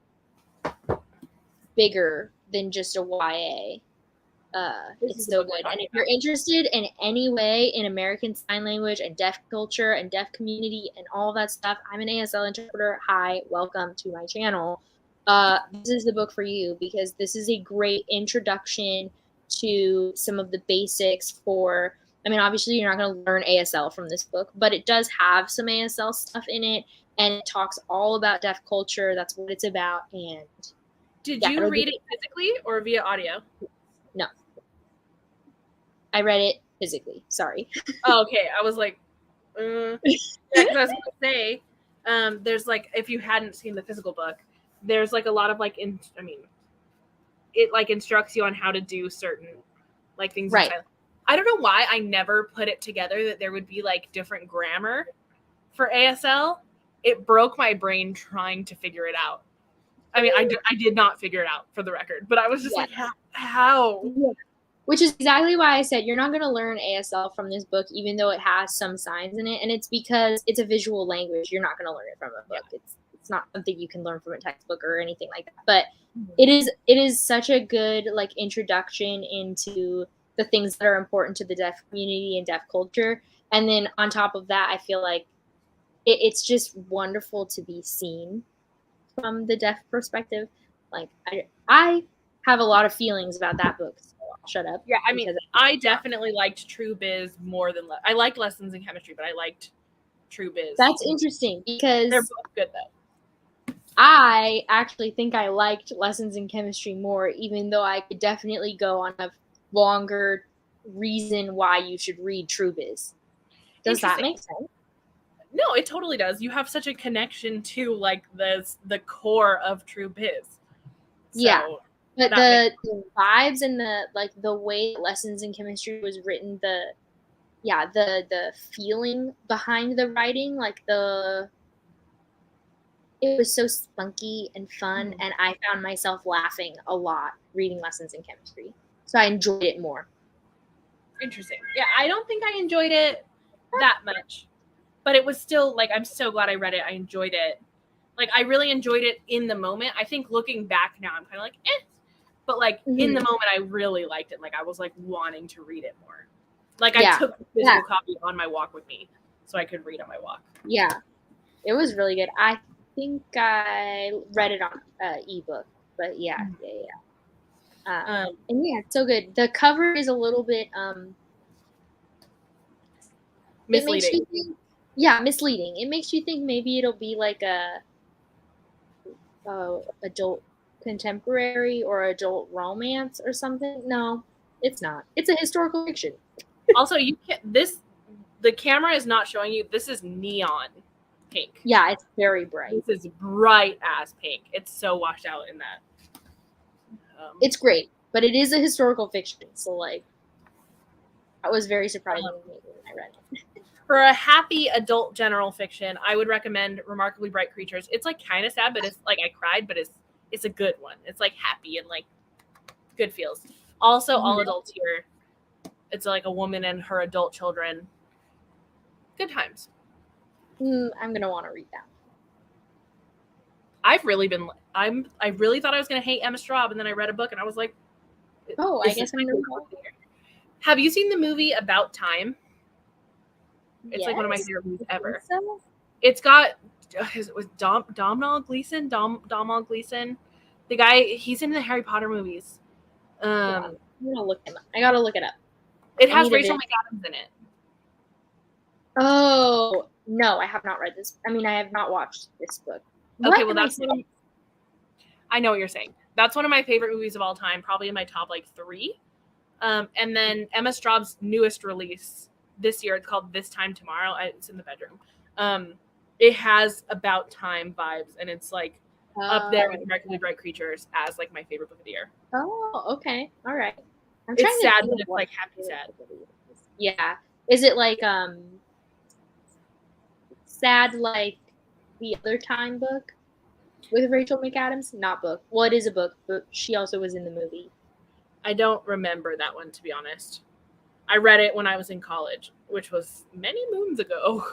bigger than just a YA, it's so good. And if you're interested in any way in American Sign Language and deaf culture and deaf community and all that stuff, I'm an ASL interpreter. Hi, welcome to my channel. This is the book for you, because this is a great introduction to some of the basics for, obviously you're not going to learn ASL from this book, but it does have some ASL stuff in it, and it talks all about deaf culture. That's what it's about. And did you read it physically or via audio? No. I read it physically. Sorry. Oh, okay. I was like, yeah, because I was going to say, there's like, if you hadn't seen the physical book, there's like a lot of like, it like instructs you on how to do certain like things. Right. I don't know why I never put it together that there would be like different grammar for ASL. It broke my brain trying to figure it out. I did not figure it out, for the record, but I was just like, how? Yeah. Which is exactly why I said you're not going to learn ASL from this book, even though it has some signs in it. And it's because it's a visual language. You're not going to learn it from a book. Yeah. It's not something you can learn from a textbook or anything like that. But it is such a good like introduction into the things that are important to the deaf community and deaf culture. And then on top of that, I feel like it's just wonderful to be seen from the deaf perspective. Like I have a lot of feelings about that book. So I'll shut up. Yeah, I definitely liked True Biz more than I liked Lessons in Chemistry, but I liked True Biz. That's interesting, because they're both good though. I actually think I liked Lessons in Chemistry more, even though I could definitely go on a longer reason why you should read True Biz. Does that make sense? No, it totally does. You have such a connection to like the core of True Biz. So, yeah, but the vibes and the way Lessons in Chemistry was written, the feeling behind the writing, it was so spunky and fun, and I found myself laughing a lot reading Lessons in Chemistry. So I enjoyed it more. Interesting. Yeah, I don't think I enjoyed it that much. But it was still, like, I'm so glad I read it. I enjoyed it. Like, I really enjoyed it in the moment. I think looking back now, I'm kind of like, eh. But, like, in the moment, I really liked it. Like, I was, like, wanting to read it more. Like, I took the physical copy on my walk with me so I could read on my walk. Yeah. It was really good. I think I read it on ebook. But, yeah. And, yeah, it's so good. The cover is a little bit misleading. Misleading. It makes you think maybe it'll be like a adult contemporary or adult romance or something. No, it's not. It's a historical fiction. Also, the camera is not showing you. This is neon pink. Yeah, it's very bright. This is bright as pink. It's so washed out in that. It's great, but it is a historical fiction, so like that was very surprising to me when I read it. For a happy adult general fiction, I would recommend Remarkably Bright Creatures. It's like kind of sad, but it's like I cried, but it's a good one. It's like happy and like good feels. Also, all adults here. It's like a woman and her adult children. Good times. I'm gonna want to read that. I really thought I was gonna hate Emma Straub, and then I read a book and I was like, oh, I guess I'm gonna. Have you seen the movie About Time? It's yes, like one of my favorite movies ever. So? It's got it was Domhnall Gleeson. The guy, he's in the Harry Potter movies. I'm gonna look him up. I gotta look it up. It has Rachel McAdams in it. Oh no, I have not read this. I mean, I have not watched this book. Okay, well I know what you're saying. That's one of my favorite movies of all time, probably in my top like 3. And then Emma Straub's newest release this year, it's called This Time Tomorrow. It's in the bedroom. It has About Time vibes, and it's like up there with Remarkably Bright Creatures as like my favorite book of the year. Oh, okay, all right. It's sad, but it's like happy sad. Yeah, is it like sad like the other Time book with Rachel McAdams? Not book. Well, it is a book, but she also was in the movie. I don't remember that one, to be honest. I read it when I was in college, which was many moons ago.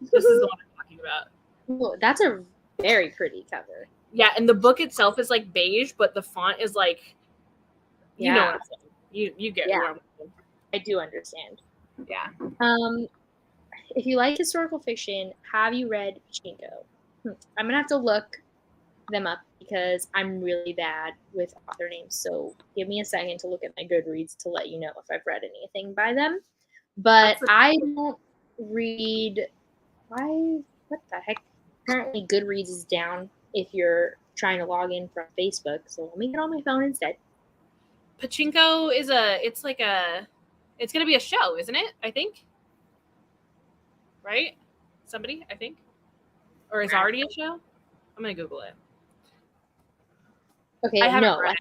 This is the one I'm talking about. Well, that's a very pretty cover. Yeah, and the book itself is like beige, but the font is like, you know what I'm saying. You get where I'm going. I do understand. Yeah. If you like historical fiction, have you read Pachinko? I'm gonna have to look them up because I'm really bad with author names. So give me a second to look at my Goodreads to let you know if I've read anything by them. But I don't read. What the heck? Apparently Goodreads is down if you're trying to log in from Facebook. So let me get on my phone instead. Pachinko is it's gonna be a show, isn't it? I think. Right? Somebody, I think. Or is already a show? I'm gonna Google it. Okay, I have not read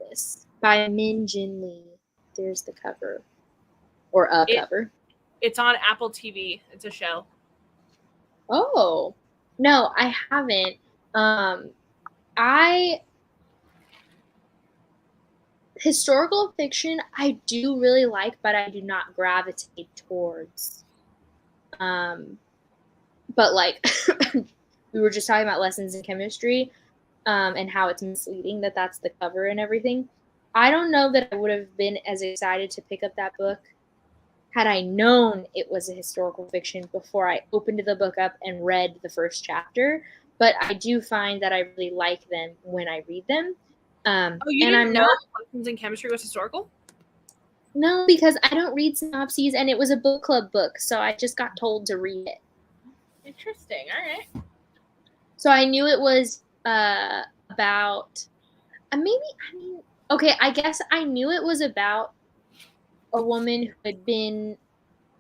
this. By Min Jin Lee. There's the cover. Or a cover. It's on Apple TV. It's a show. Oh. No, I haven't. Historical fiction I do really like, but I do not gravitate towards. But like we were just talking about lessons in chemistry, and how it's misleading that's the cover and everything. I don't know that I would have been as excited to pick up that book had I known it was a historical fiction before I opened the book up and read the first chapter. But I do find that I really like them when I read them. You didn't know Lessons in Chemistry was historical? No, because I don't read synopses, and it was a book club book, so I just got told to read it. Interesting. All right. So I knew it was about I guess I knew it was about a woman who had been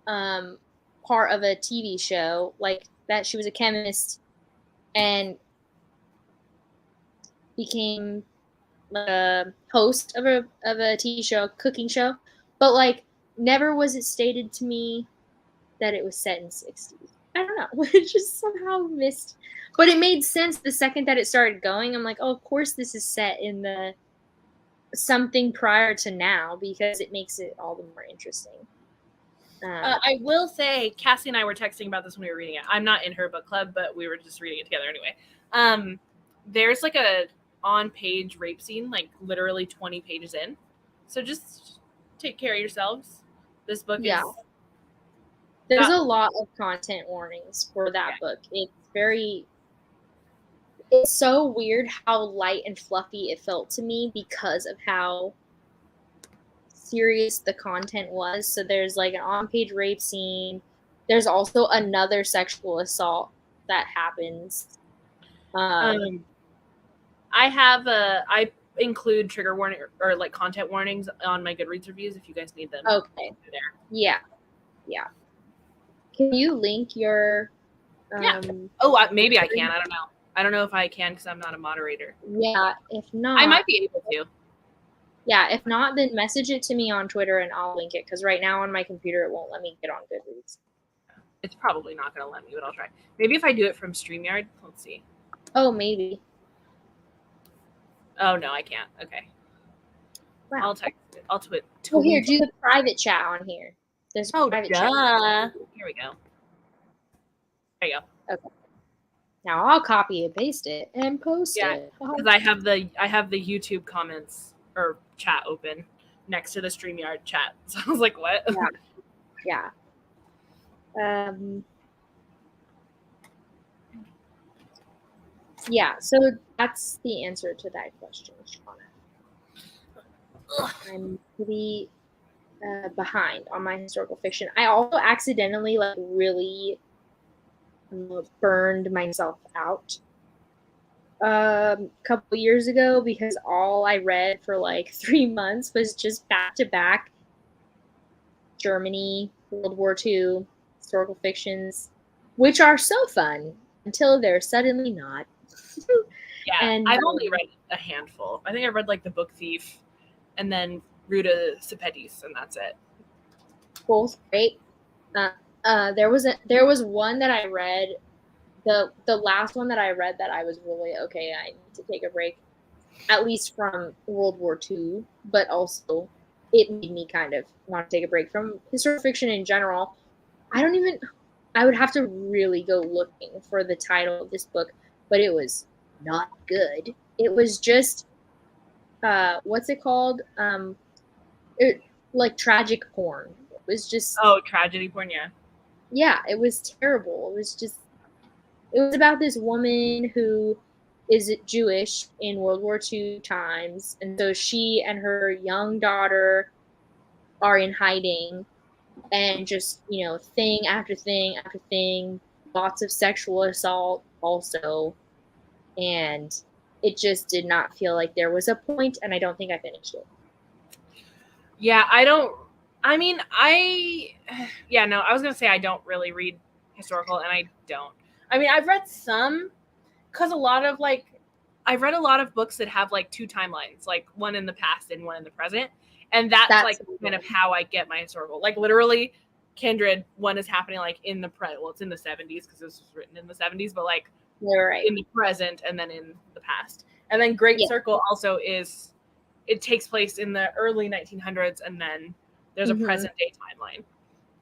part of a TV show, like that she was a chemist and became a host of a TV show, cooking show, but like never was it stated to me that it was set in 60s. I don't know. It just somehow missed. But it made sense the second that it started going. I'm like, oh, of course this is set in the something prior to now because it makes it all the more interesting. I will say, Cassie and I were texting about this when we were reading it. I'm not in her book club, but we were just reading it together anyway. There's like a on-page rape scene, like literally 20 pages in. So just take care of yourselves. This book is... There's a lot of content warnings for that book. It's so weird how light and fluffy it felt to me because of how serious the content was. So there's like an on-page rape scene. There's also another sexual assault that happens. I include trigger warning or like content warnings on my Goodreads reviews if you guys need them. Okay. There. Yeah. Can you link your Yeah. Maybe I can. I don't know. I don't know if I can because I'm not a moderator. Yeah, if not, I might be able to. Yeah, if not, then message it to me on Twitter and I'll link it because right now on my computer it won't let me get on Goodreads. It's probably not going to let me, but I'll try. Maybe if I do it from StreamYard, let's see. Oh, maybe. Oh no, I can't. Okay. Wow. I'll text it. I'll tweet. Oh, here, do the private chat on here. There's a private chat. Here we go. There you go. Okay. Now I'll copy and paste it and post it. Because I have the YouTube comments or chat open next to the StreamYard chat. So I was like, what? Yeah. Yeah, so that's the answer to that question, Shauna. I'm pretty behind on my historical fiction. I also accidentally really burned myself out a couple years ago because all I read for 3 months was just back-to-back Germany, World War II, historical fictions, which are so fun until they're suddenly not. Yeah, and I've only read a handful. I think I read The Book Thief and then Readathon, and that's it. Both great. There was one that I read, the last one that I read that I was really okay. I need to take a break, at least from World War II, but also it made me kind of want to take a break from historical fiction in general. I would have to really go looking for the title of this book, but it was not good. It was just, what's it called? Tragic porn. It was just... Oh, tragedy porn, yeah. Yeah, it was terrible. It was about this woman who is Jewish in World War II times, and so she and her young daughter are in hiding, and just, thing after thing after thing, lots of sexual assault also, and it just did not feel like there was a point, and I don't think I finished it. Yeah, I was going to say I don't really read historical, and I don't. I mean, I've read some, because I've read a lot of books that have two timelines, one in the past and one in the present. And that's kind of how I get my historical. Literally, Kindred, one is happening in the it's in the 70s because this was written in the 70s, but right. in the present and then in the past. And then Great Circle also it takes place in the early 1900s, and then there's a present day timeline.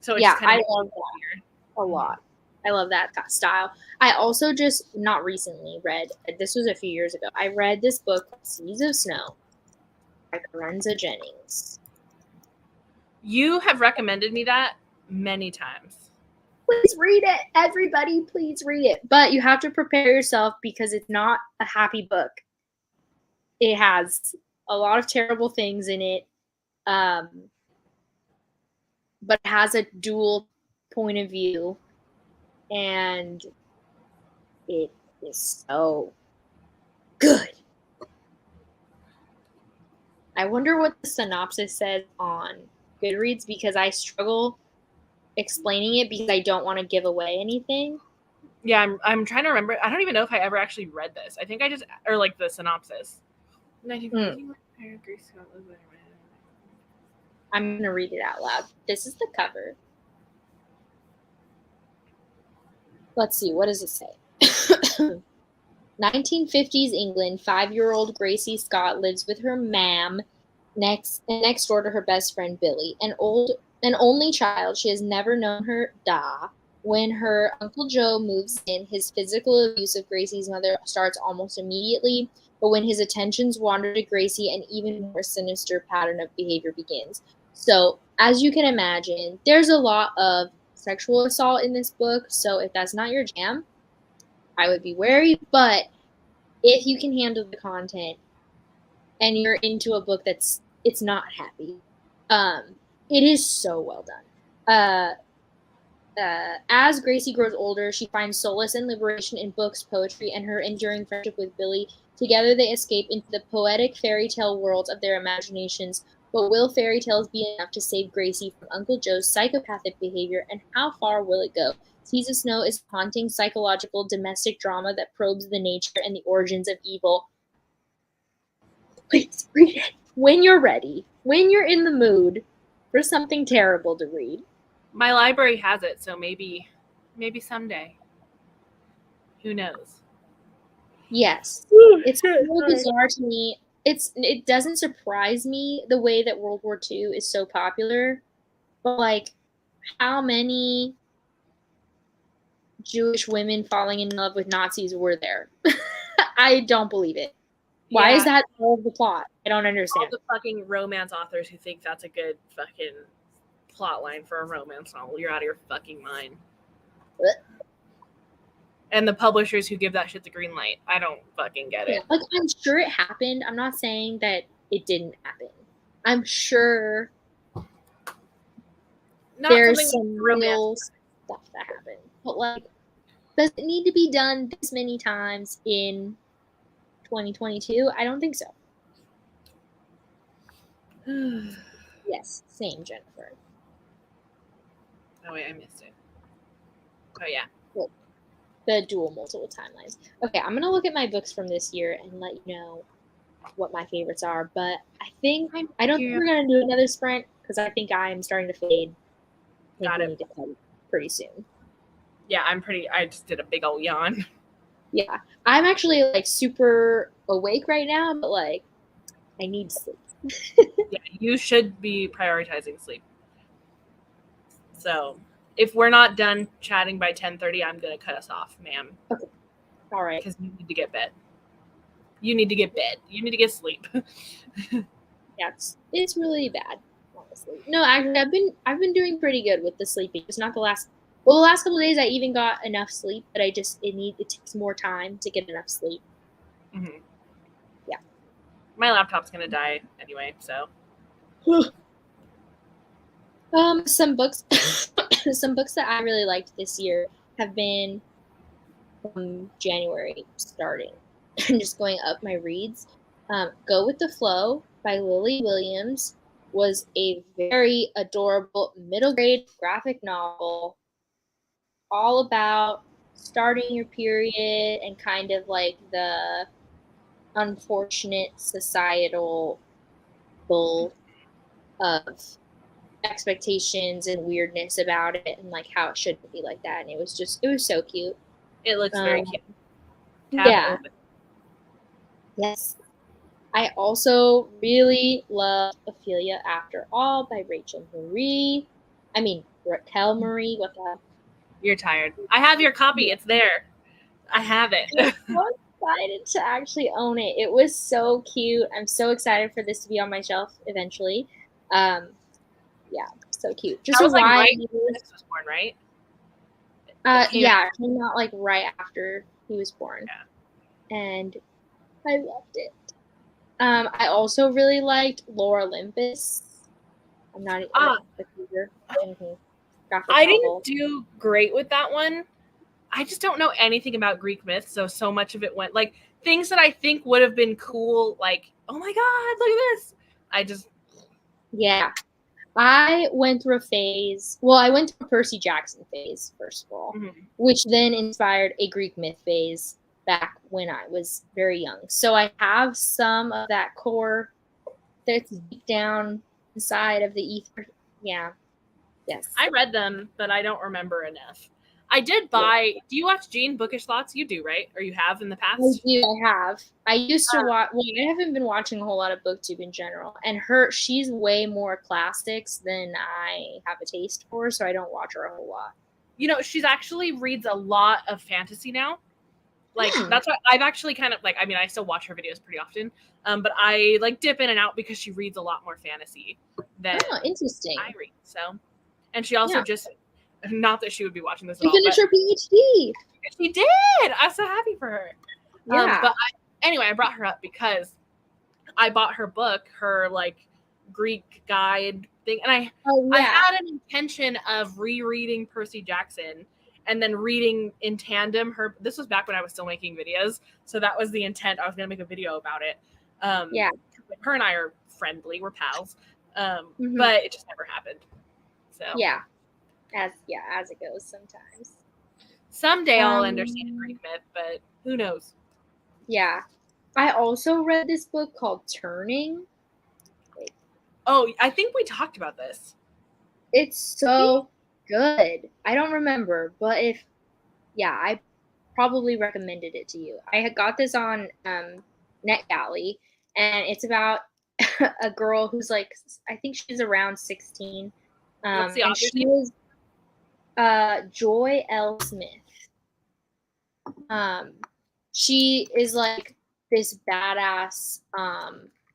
So it's kind of I love that a lot. I love that style. I also just not recently read, this was a few years ago, I read this book, Seas of Snow, by Karenza Jennings. You have recommended me that many times. Please read it. Everybody, please read it. But you have to prepare yourself because it's not a happy book. It has a lot of terrible things in it, but it has a dual point of view, and it is so good. I wonder what the synopsis says on Goodreads because I struggle explaining it because I don't want to give away anything. Yeah, I'm trying to remember. I don't even know if I ever actually read this. I think I just, or the synopsis. I'm going to read it out loud. This is the cover. Let's see. What does it say? 1950s England, 5-year-old Gracie Scott lives with her mam next door to her best friend Billy, an only child. She has never known her da. When her Uncle Joe moves in, his physical abuse of Gracie's mother starts almost immediately, but when his attentions wander to Gracie, an even more sinister pattern of behavior begins. So, as you can imagine, there's a lot of sexual assault in this book, so if that's not your jam, I would be wary, but if you can handle the content and you're into a book it's not happy, it is so well done. As Gracie grows older, she finds solace and liberation in books, poetry, and her enduring friendship with Billy. Together they escape into the poetic fairy tale worlds of their imaginations. But will fairy tales be enough to save Gracie from Uncle Joe's psychopathic behavior, and how far will it go? Seas of Snow is a haunting psychological domestic drama that probes the nature and the origins of evil. Please read it when you're ready, when you're in the mood for something terrible to read. My library has it, so maybe someday. Who knows? Yes. It's so bizarre to me. It doesn't surprise me the way that World War II is so popular, but like how many Jewish women falling in love with Nazis were there? I don't believe it. Why is that all of the plot? I don't understand. All the fucking romance authors who think that's a good fucking plot line for a romance novel. You're out of your fucking mind. What? And the publishers who give that shit the green light. I don't fucking get it. Like, I'm sure it happened. I'm not saying that it didn't happen. I'm sure there's some real stuff that happened. But, like, does it need to be done this many times in 2022? I don't think so. Yes, same, Jennifer. Oh, wait, I missed it. Oh, yeah. Well, the dual multiple timelines. Okay, I'm going to look at my books from this year and let you know what my favorites are. But I don't think we're going to do another sprint because I think I am starting to fade. Got it. We need to cut pretty soon. Yeah, I just did a big old yawn. Yeah, I'm actually like super awake right now, but like I need sleep. Yeah, you should be prioritizing sleep. So if we're not done chatting by 10:30, I'm gonna cut us off, ma'am. Okay. All right. Because you need to get bed. You need to get bed. You need to get sleep. Yeah, it's really bad, honestly. No, actually, I've been doing pretty good with the sleeping. It's not the last couple of days I even got enough sleep, but it takes more time to get enough sleep. Mm-hmm. Yeah. My laptop's gonna die anyway, so. Some books that I really liked this year have been from January starting. I'm just going up my reads. Go with the Flow by Lily Williams was a very adorable middle grade graphic novel all about starting your period and kind of like the unfortunate societal bull of expectations and weirdness about it and like how it shouldn't be like that. And it was so cute. It looks very cute. Yeah. Yes. I also really love Ophelia After All by Raquel Marie. What the? You're tired. I have your copy. It's there. I have it. I'm so excited to actually own it. It was so cute. I'm so excited for this to be on my shelf eventually. Yeah, so cute. Just that was like right when Phoenix was born, right? It came out like right after he was born. Yeah. And I loved it. I also really liked Lore Olympus. I'm not a reader. I didn't do great with that one. I just don't know anything about Greek myth, so much of it went like things that I think would have been cool, like, oh my god, look at this. Yeah. I went through a phase. Well, I went through a Percy Jackson phase, first of all, which then inspired a Greek myth phase back when I was very young. So I have some of that core that's deep down inside of the ether. Yeah. Yes. I read them, but I don't remember enough. I did buy. Do you watch Jean Bookish Thoughts? You do, right? Or you have in the past? I do. I have. I used to watch. Well, I haven't been watching a whole lot of BookTube in general, and she's way more classics than I have a taste for, so I don't watch her a whole lot. You know, she's actually reads a lot of fantasy now. Like that's why I've actually kind of like. I mean, I still watch her videos pretty often, but I like dip in and out because she reads a lot more fantasy than interesting. I read. So, and she also just. Not that she would be watching this at all. Finish her PhD. She did. I'm so happy for her. Yeah. Anyway, I brought her up because I bought her book, her like Greek guide thing, and I had an intention of rereading Percy Jackson and then reading in tandem her. This was back when I was still making videos, so that was the intent. I was going to make a video about it. Her and I are friendly. We're pals. But it just never happened. So yeah. As it goes sometimes. Someday I'll understand Greek myth, but who knows? Yeah. I also read this book called Turning. Oh, I think we talked about this. It's so good. I don't remember, but I probably recommended it to you. I had got this on NetGalley, and it's about a girl who's like, I think she's around 16. What's the and author's she name? was Joy L. Smith. She is like this badass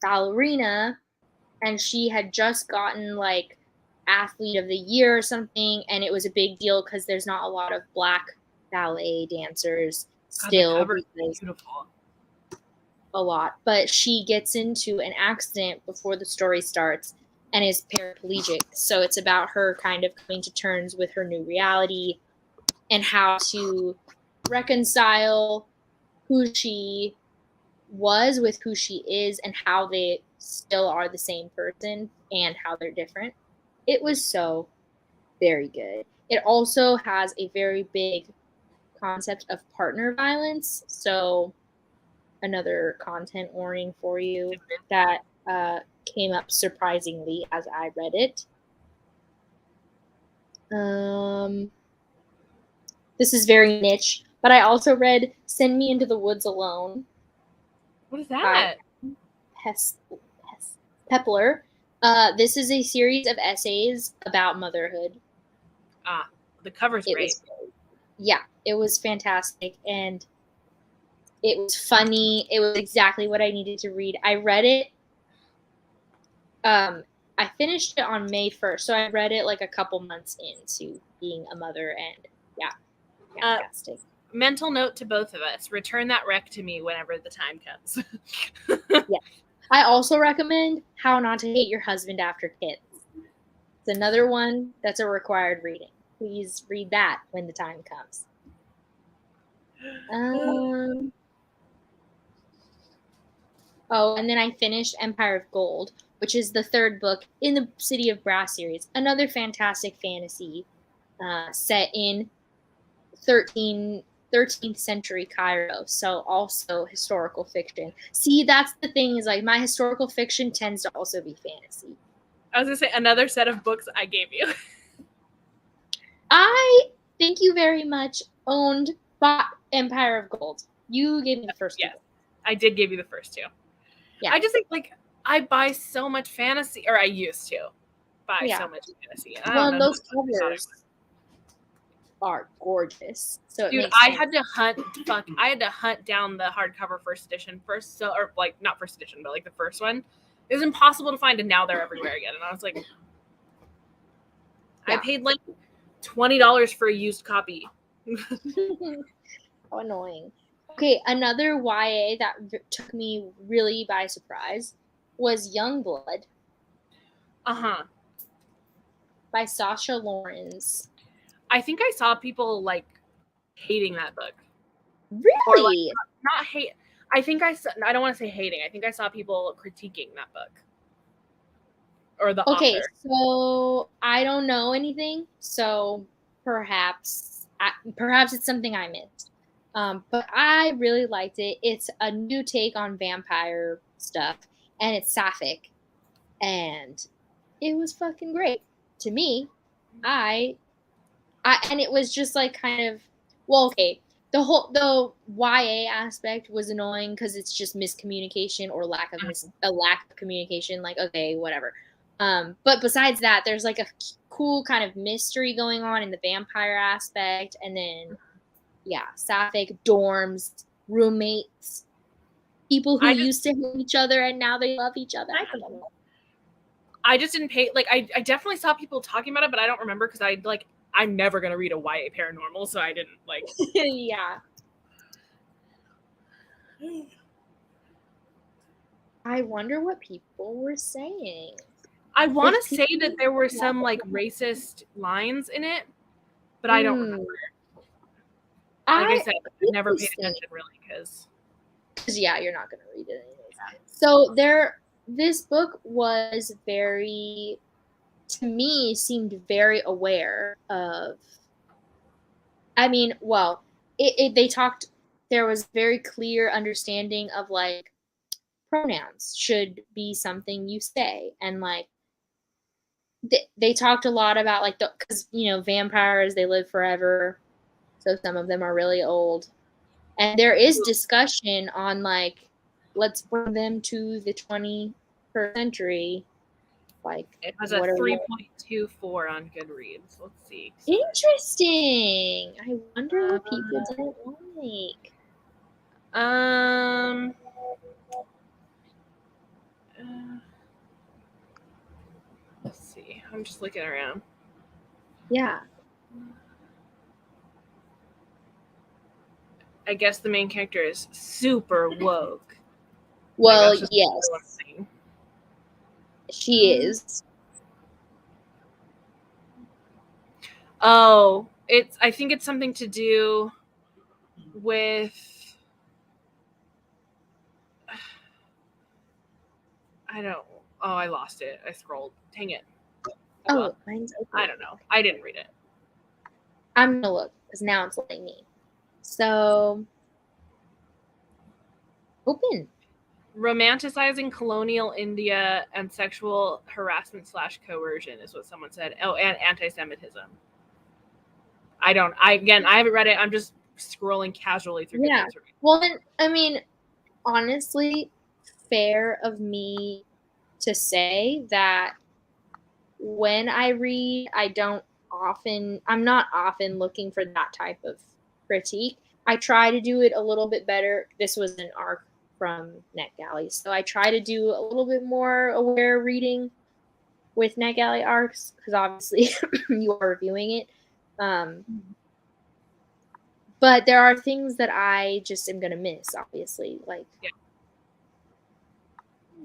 ballerina, and she had just gotten like athlete of the year or something, and it was a big deal because there's not a lot of black ballet dancers still. God, the cover is beautiful. A lot, but she gets into an accident before the story starts and is paraplegic. So it's about her kind of coming to terms with her new reality and how to reconcile who she was with who she is and how they still are the same person and how they're different. It was so very good. It also has a very big concept of partner violence. So another content warning for you that came up surprisingly as I read it. This is very niche, but I also read Send Me Into the Woods Alone. What is that? Pepler. This is a series of essays about motherhood. The cover's great. It was fantastic, and it was funny. It was exactly what I needed to read. I read it. I finished it on May 1st, so I read it like a couple months into being a mother, and fantastic. Mental note to both of us: return that rec to me whenever the time comes. Yeah. I also recommend How Not to Hate Your Husband After Kids. It's another one that's a required reading. Please read that when the time comes. And then I finished Empire of Gold, which is the third book in the City of Brass series. Another fantastic fantasy set in 13th century Cairo. So also historical fiction. See, that's the thing, is like my historical fiction tends to also be fantasy. I was going to say another set of books I gave you. I, thank you very much, bought Empire of Gold. You gave me the first two. Yes, I did give you the first two. Yeah. I just think, like, I buy so much fantasy, or I used to buy so much fantasy. Well, those covers are gorgeous. So dude, I had to hunt down the hardcover first edition or like not first edition, but like the first one. It was impossible to find, and now they're everywhere again. And I was like, I paid like $20 for a used copy. How annoying. Okay, another YA that took me really by surprise was Youngblood. By Sasha Lawrence. I think I saw people like hating that book. Really? Or, like, not hate. I don't want to say hating. I think I saw people critiquing that book. Or the author. So I don't know anything. So perhaps it's something I missed. But I really liked it. It's a new take on vampire stuff, and it's sapphic, and it was fucking great to me. And it was just like kind of, the YA aspect was annoying because it's just miscommunication or lack of communication. Like, okay, whatever. But besides that, there's like a cool kind of mystery going on in the vampire aspect, and then sapphic, dorms, roommates, people who used to hate each other and now they love each other. I don't know. I just didn't pay, like, I definitely saw people talking about it, but I don't remember because I'm never going to read a YA paranormal, so I didn't, like. Yeah. I wonder what people were saying. I want to say that there were some, like, racist lines in it, but I don't remember. Like I said, I never paid attention, really, because you're not going to read it anyways. So this book was seemed very aware of I mean, well, they talked. There was very clear understanding of like pronouns should be something you say, and like they talked a lot about like because vampires, they live forever, so some of them are really old, and there is discussion on like let's bring them to the 21st century. Like it has a 3.24 on Goodreads. Let's see. Interesting. I wonder what people don't like. Let's see. I'm just looking around. Yeah. I guess the main character is super woke. Well, yes. She is. Oh, I think it's something to do with I lost it. I scrolled. Dang it. Well, mine's open. I don't know. I didn't read it. I'm gonna look because now it's letting me. So open. Romanticizing colonial India and sexual harassment / coercion is what someone said. Oh, and anti-Semitism. I haven't read it. I'm just scrolling casually through. Yeah. Well, then, I mean, honestly, fair of me to say that when I read, I'm not often looking for that type of critique. I try to do it a little bit better. This was an arc from NetGalley, so I try to do a little bit more aware reading with NetGalley arcs because obviously you are reviewing it. But there are things that I just am gonna miss, obviously. Like,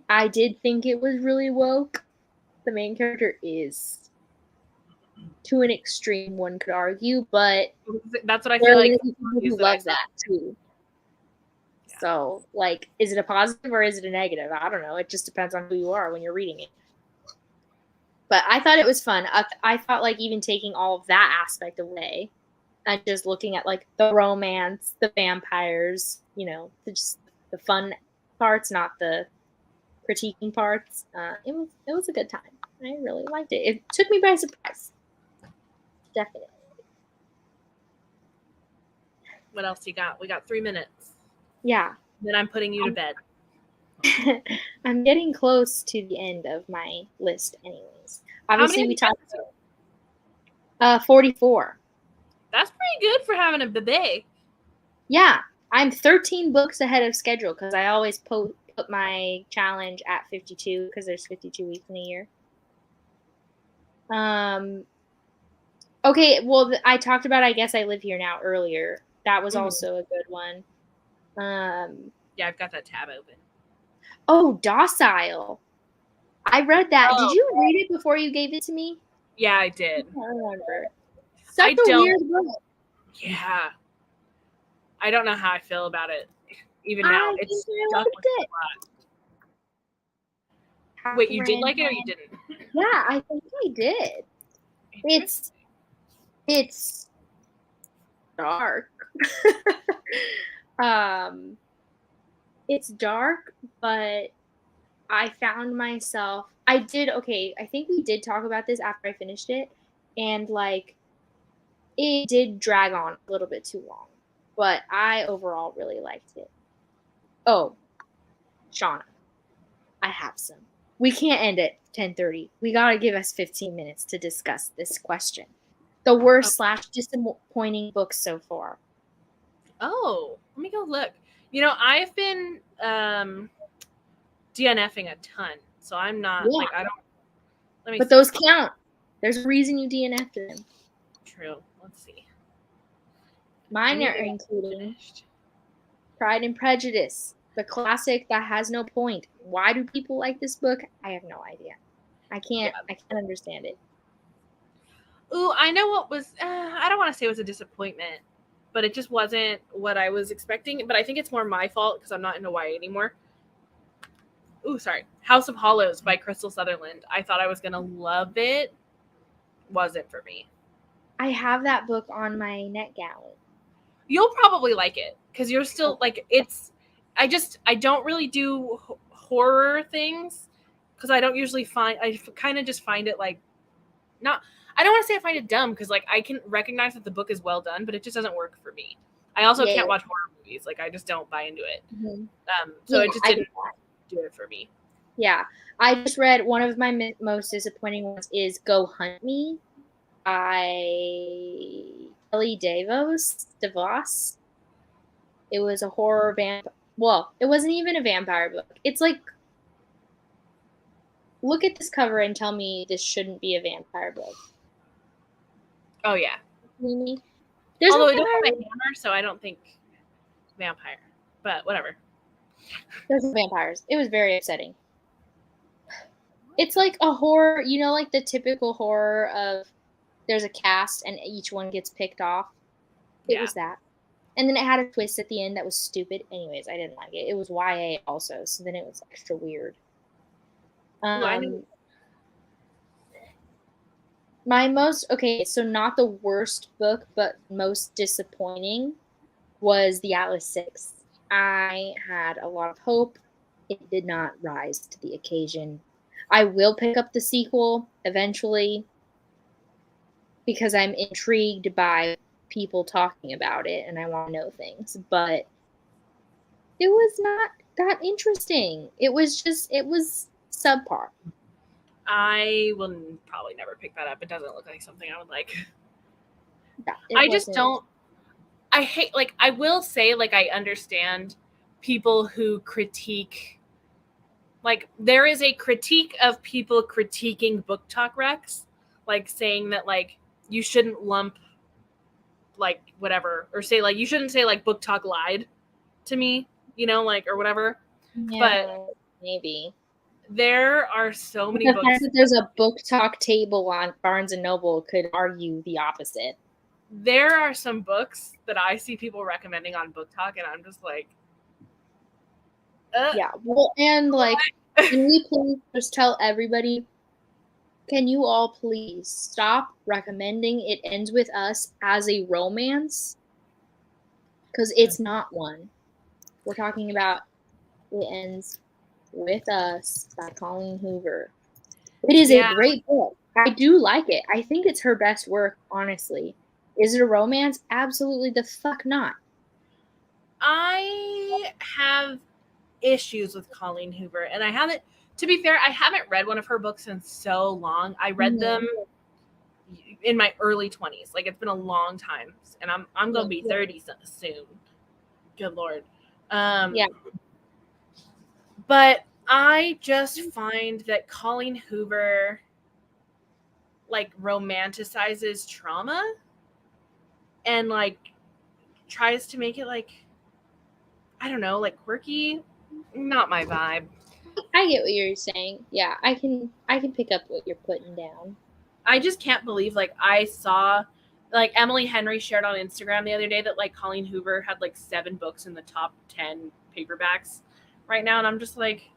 I did think it was really woke. The main character is, to an extreme, one could argue, but that's what I feel like. People who love that too. Yeah. So, like, is it a positive or is it a negative? I don't know. It just depends on who you are when you're reading it. But I thought it was fun. I thought, like, even taking all of that aspect away and just looking at, like, the romance, the vampires, just the fun parts, not the critiquing parts. It was a good time. I really liked it. It took me by surprise. Definitely. What else you got? We got 3 minutes. Yeah. Then I'm putting you to bed. I'm getting close to the end of my list anyways. Obviously, we talked about 44. That's pretty good for having a baby. Yeah. I'm 13 books ahead of schedule because I always put my challenge at 52 because there's 52 weeks in a year. Okay, well, I talked about I Guess I Live Here Now earlier. That was also a good one. Yeah, I've got that tab open. Oh, Docile. I read that. Did you read it before you gave it to me? Yeah, I did. I don't remember. Such a weird book. Yeah. I don't know how I feel about it. Even now, it's stuck with a lot. Wait, you did like it or you didn't? Yeah, I think I did. It's dark. It's dark, but I found myself. I think we did talk about this after I finished it, and like it did drag on a little bit too long, but I overall really liked it. Oh, Shauna, I have some. We can't end at 10:30. We gotta give us 15 minutes to discuss this question. The worst / disappointing books so far. Oh, let me go look. I've been DNFing a ton, so I'm not I don't. But those count. There's a reason you DNF'd them. True. Let's see. Mine are including Pride and Prejudice, the classic that has no point. Why do people like this book? I have no idea. I can't understand it. Ooh, I know what was. I don't want to say it was a disappointment, but it just wasn't what I was expecting. But I think it's more my fault because I'm not into YA anymore. Ooh, sorry. House of Hollows by Crystal Sutherland. I thought I was gonna love it. Wasn't for me. I have that book on my NetGalley. You'll probably like it because you're still like it's. I don't really do horror things because I don't usually find. I kind of just find it like not. I don't want to say I find it dumb because like I can recognize that the book is well done, but it just doesn't work for me. I also can't watch horror movies. Like I just don't buy into it. So it just didn't do it for me. Yeah, I just read one of my most disappointing ones is Go Hunt Me by Kelly DeVos. It was a horror Well, it wasn't even a vampire book. It's like, look at this cover and tell me this shouldn't be a vampire book. Oh yeah. There's Although it doesn't have a hammer, so I don't think vampire. But whatever. There's vampires. It was very upsetting. It's like a horror, you know, like the typical horror of there's a cast and each one gets picked off. It was that. And then it had a twist at the end that was stupid. Anyways, I didn't like it. It was YA also, so then it was extra weird. My most, so not the worst book, but most disappointing was The Atlas Six. I had a lot of hope. It did not rise to the occasion. I will pick up the sequel eventually because I'm intrigued by people talking about it and I want to know things, but it was not that interesting. It was subpar. I will probably never pick that up. It doesn't look like something I would like. Yeah, I just don't. I hate, like, I will say, like, I understand people who critique, like, there is a critique of people critiquing book talk recs, like, saying that, like, you shouldn't lump, like, whatever, or say, like, you shouldn't say, like, book talk lied to me, you know, like, or whatever. Yeah, but maybe. There are so many the books. fact that there's a book talk table on Barnes and Noble could argue the opposite. There are some books that I see people recommending on Book Talk, and I'm just like, yeah. Well, and like, can we please just tell everybody? Can you all please stop recommending It Ends With Us as a romance? Because it's not one. We're talking about It Ends With Us by Colleen Hoover. It is a great book. I do like it. I think it's her best work, honestly. Is it a romance? Absolutely the fuck not. I have issues with Colleen Hoover, and I haven't, to be fair, I haven't read one of her books in so long. I read them in my early 20s. Like, it's been a long time, and I'm going to be 30 soon. Good Lord. Yeah. But I just find that Colleen Hoover, like, romanticizes trauma and, like, tries to make it, like, I don't know, like, quirky. Not my vibe. I get what you're saying. Yeah, I can pick up what you're putting down. I just can't believe, like, I saw, like, Emily Henry shared on Instagram the other day that, like, Colleen Hoover had, like, 7 books in the top 10 paperbacks right now, and I'm just like,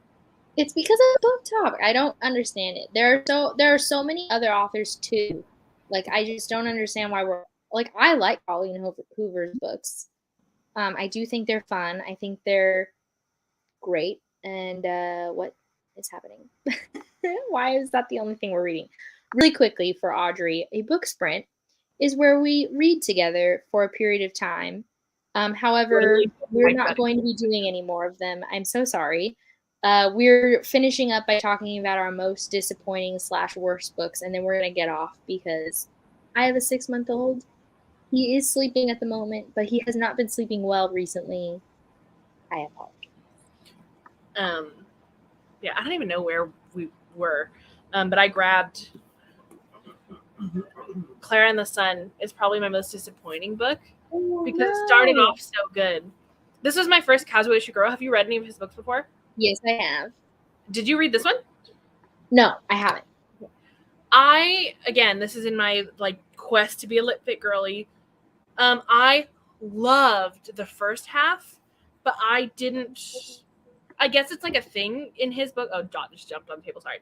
it's because of Book Talk. I don't understand it. There are so many other authors too. Like, I just don't understand why we're like, I like Colleen Hoover's books. I do think they're fun. I think they're great. And what is happening? Why is that the only thing we're reading? Really quickly for Audrey, a book sprint is where we read together for a period of time. However, we're not going to be doing any more of them. I'm so sorry. We're finishing up by talking about our most disappointing / worst books, and then we're going to get off because I have a 6-month-old. He is sleeping at the moment, but he has not been sleeping well recently. I apologize. Yeah, I don't even know where we were, but I grabbed Clara and the Sun is probably my most disappointing book because it started off so good. This was my first Kazuo Ishiguro. Have you read any of his books before? Yes, I have. Did you read this one? No, I haven't. Again, this is in my, like, quest to be a lit fit girly. I loved the first half, but I didn't. I guess it's like a thing in his book. Oh, Dot just jumped on the table. Sorry.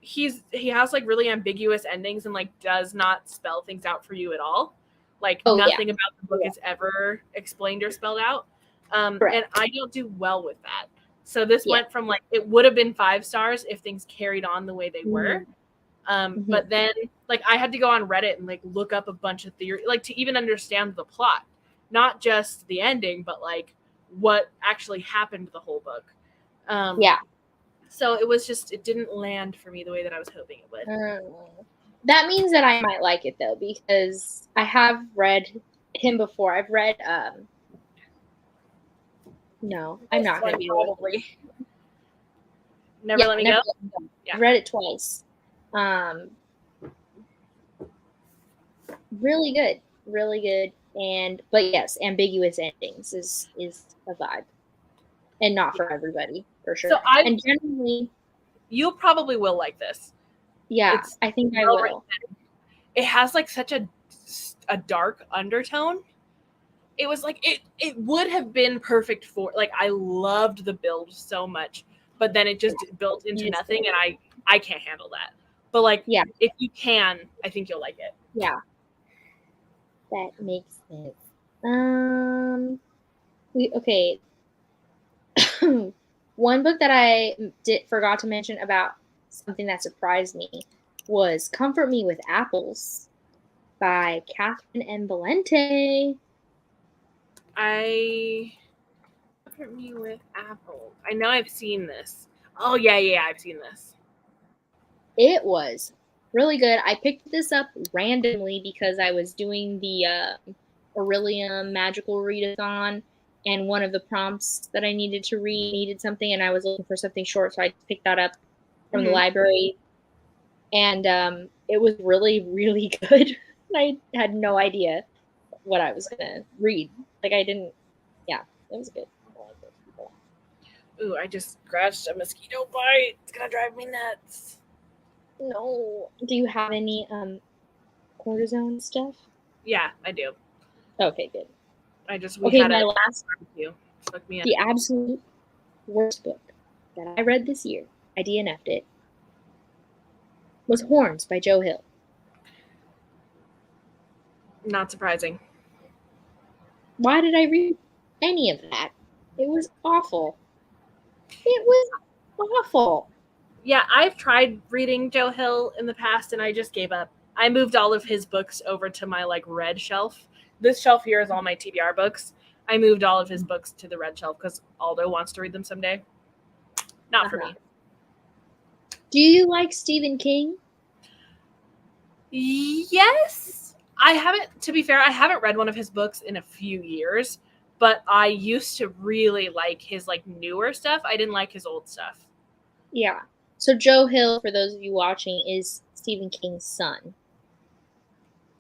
he has like really ambiguous endings and like does not spell things out for you at all. Like nothing about the book is ever explained or spelled out. And I don't do well with that. So this went from like, it would have been 5 stars if things carried on the way they were. But then like I had to go on Reddit and like look up a bunch of theory, like to even understand the plot, not just the ending, but like what actually happened to the whole book. So it didn't land for me the way that I was hoping it would. That means that I might like it though, because I have read him before. I've read no, I'm not going to be probably. Never Let Me Go. I've read it twice. Really good, but yes, ambiguous endings is a vibe, and not for everybody for sure. So and generally, you probably will like this. Yeah, I think I will. It has like such a dark undertone. It was like it would have been perfect for like I loved the build so much, but then it just built into nothing, and I can't handle that. But like if you can, I think you'll like it. Yeah, that makes sense. Okay. One book that I forgot to mention about something that surprised me was Comfort Me with Apples by Catherine M. Valente. Comfort Me with Apples. I know I've seen this. Oh, yeah, I've seen this. It was really good. I picked this up randomly because I was doing the Aurelium Magical Readathon, and one of the prompts that I needed to read needed something, and I was looking for something short, so I picked that up from the library. And it was really, really good. I had no idea what I was going to read. Like, it was good. Ooh, I just scratched a mosquito bite. It's going to drive me nuts. No. Do you have any cortisone stuff? Yeah, I do. Okay, good. My last barbecue. The absolute worst book that I read this year, I DNF'd it, was Horns by Joe Hill. Not surprising. Why did I read any of that? It was awful. It was awful. Yeah, I've tried reading Joe Hill in the past, and I just gave up. I moved all of his books over to my like red shelf. This shelf here is all my TBR books. I moved all of his books to the red shelf because Aldo wants to read them someday. Not for me. Do you like Stephen King? Yes. To be fair, I haven't read one of his books in a few years, but I used to really like his like newer stuff. I didn't like his old stuff. Yeah. So Joe Hill, for those of you watching, is Stephen King's son.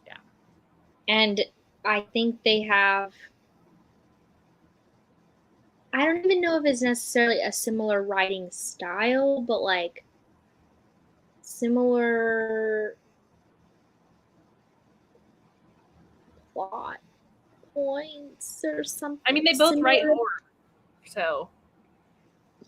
Yeah. And I think they have, I don't even know if it's necessarily a similar writing style, but like similar plot points or something. I mean, they both write horror, so.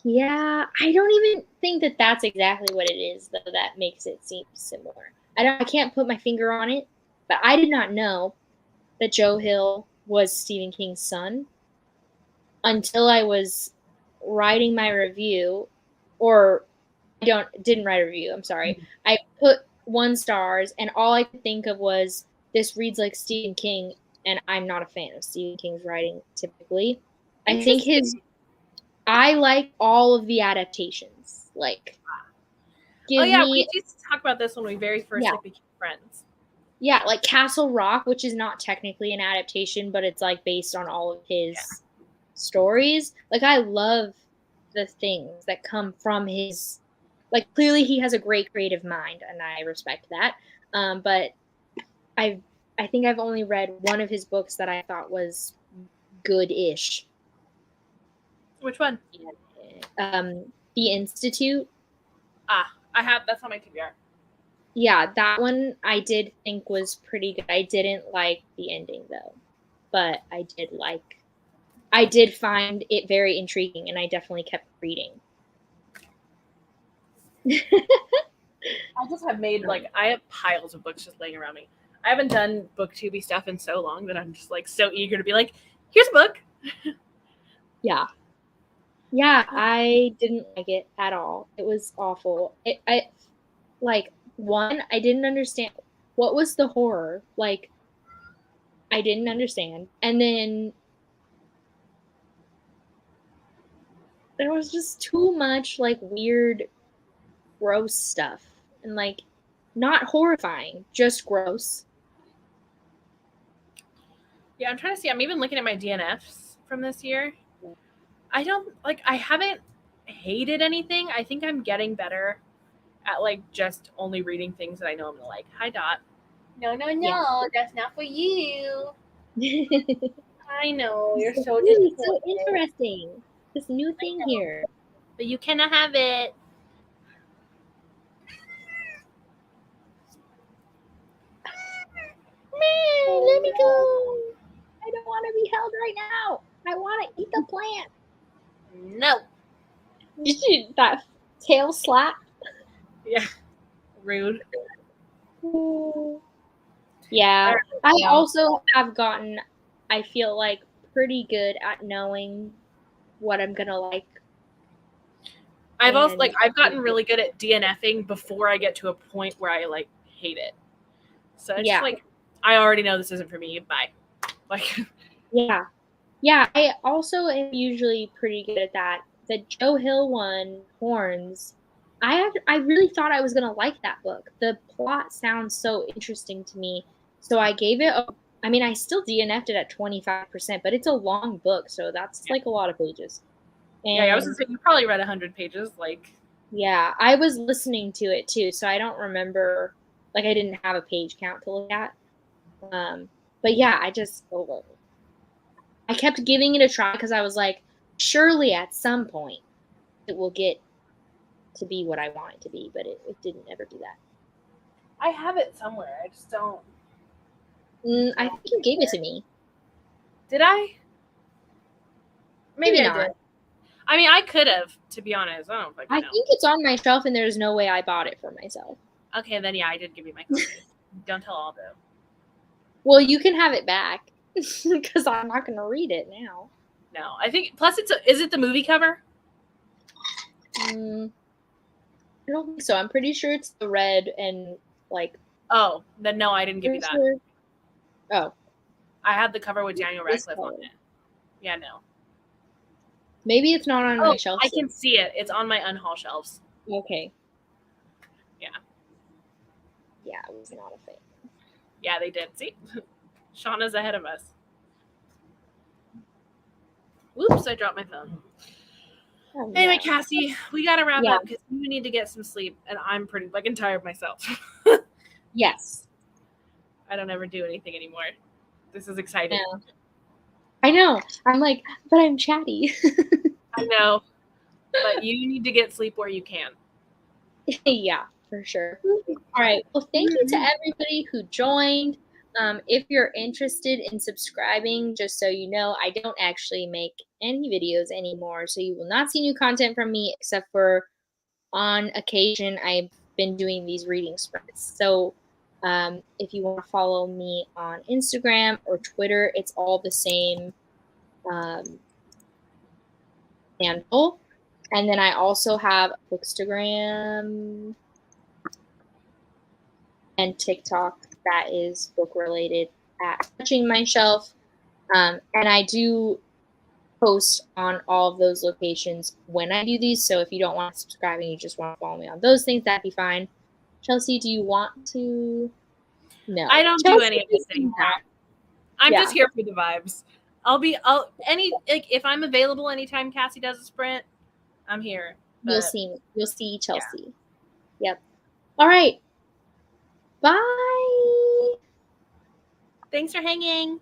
Yeah, I don't even think that that's exactly what it is, though, that makes it seem similar. I can't put my finger on it, but I did not know that Joe Hill was Stephen King's son until I was writing my review, or didn't write a review, I'm sorry. I put 1 star, and all I could think of was, this reads like Stephen King, and I'm not a fan of Stephen King's writing typically. I think I like all of the adaptations. Like, we used to talk about this when we very first became friends. Yeah, like Castle Rock, which is not technically an adaptation, but it's like based on all of his stories. Like, I love the things that come from his, like, clearly he has a great creative mind, and I respect that. But I think I've only read one of his books that I thought was good-ish. Which one? The Institute. I have. That's on my TBR. Yeah, that one I did think was pretty good. I didn't like the ending though, but I did find it very intriguing, and I definitely kept reading. I just have made I have piles of books just laying around me. I haven't done booktubey stuff in so long that I'm just so eager to be like, here's a book. Yeah. Yeah, I didn't like it at all. It was awful. I didn't understand what was the horror. I didn't understand. And then there was just too much weird, gross stuff. And not horrifying, just gross. Yeah, I'm trying to see. I'm even looking at my DNFs from this year. I don't I haven't hated anything. I think I'm getting better at just only reading things that I know I'm gonna like. Hi, Dot. No, that's not for you. I know you're so so interesting. This new thing here, but you cannot have it. Man, let me go. I don't want to be held right now. I want to eat the plant. No. You see that tail slap? Yeah. Rude. Yeah. I also have gotten, I feel pretty good at knowing what I'm going to like. I've gotten really good at DNFing before I get to a point where I hate it. So it's just I already know this isn't for me. Bye. Yeah. Yeah, I also am usually pretty good at that. The Joe Hill one, Horns, I really thought I was going to like that book. The plot sounds so interesting to me. So I gave it I still DNF'd it at 25%, but it's a long book, so that's a lot of pages. And I was going to say, you probably read 100 pages. Yeah, I was listening to it too, so I don't remember, I didn't have a page count to look at. But yeah, I kept giving it a try because I was surely at some point it will get to be what I want it to be, but it didn't ever do that. I have it somewhere. I just don't. I think you gave it to me. Did I? Maybe not. I did. I could have, to be honest. I don't I think it's on my shelf, and there's no way I bought it for myself. Okay, then yeah, I did give you my copy. Don't tell Aldo. Well, you can have it back because I'm not going to read it now. No, I think. Plus, is it the movie cover? I don't think so. I'm pretty sure it's the red and Oh, then no, I didn't give you that. Sure. Oh, I had the cover with Daniel Radcliffe on it. Yeah, no. Maybe it's not on my shelf. I can see it. It's on my unhaul shelves. Okay. Yeah. Yeah, I was not a fan. Yeah, they did. See? Shauna's ahead of us. Whoops, I dropped my phone. Oh, anyway, yeah. Cassie, we got to wrap up because you need to get some sleep, and I'm pretty tired myself. Yes. I don't ever do anything anymore. This is exciting. Yeah. I know. I'm but I'm chatty. I know. But you need to get sleep where you can. Yeah, for sure. All right. Well, thank you to everybody who joined. If you're interested in subscribing, just so you know, I don't actually make any videos anymore. So you will not see new content from me except for on occasion I've been doing these reading sprints. So if you want to follow me on Instagram or Twitter, it's all the same handle. And then I also have Bookstagram and TikTok that is book related at Touching My Shelf. And I do post on all of those locations when I do these. So if you don't want to subscribe and you just want to follow me on those things, that'd be fine. Chelsea, do you want to? No. I don't do any of this anymore. I'm just here for the vibes. If I'm available anytime Cassie does a sprint, I'm here. You'll see Chelsea. Yeah. Yep. All right. Bye. Thanks for hanging.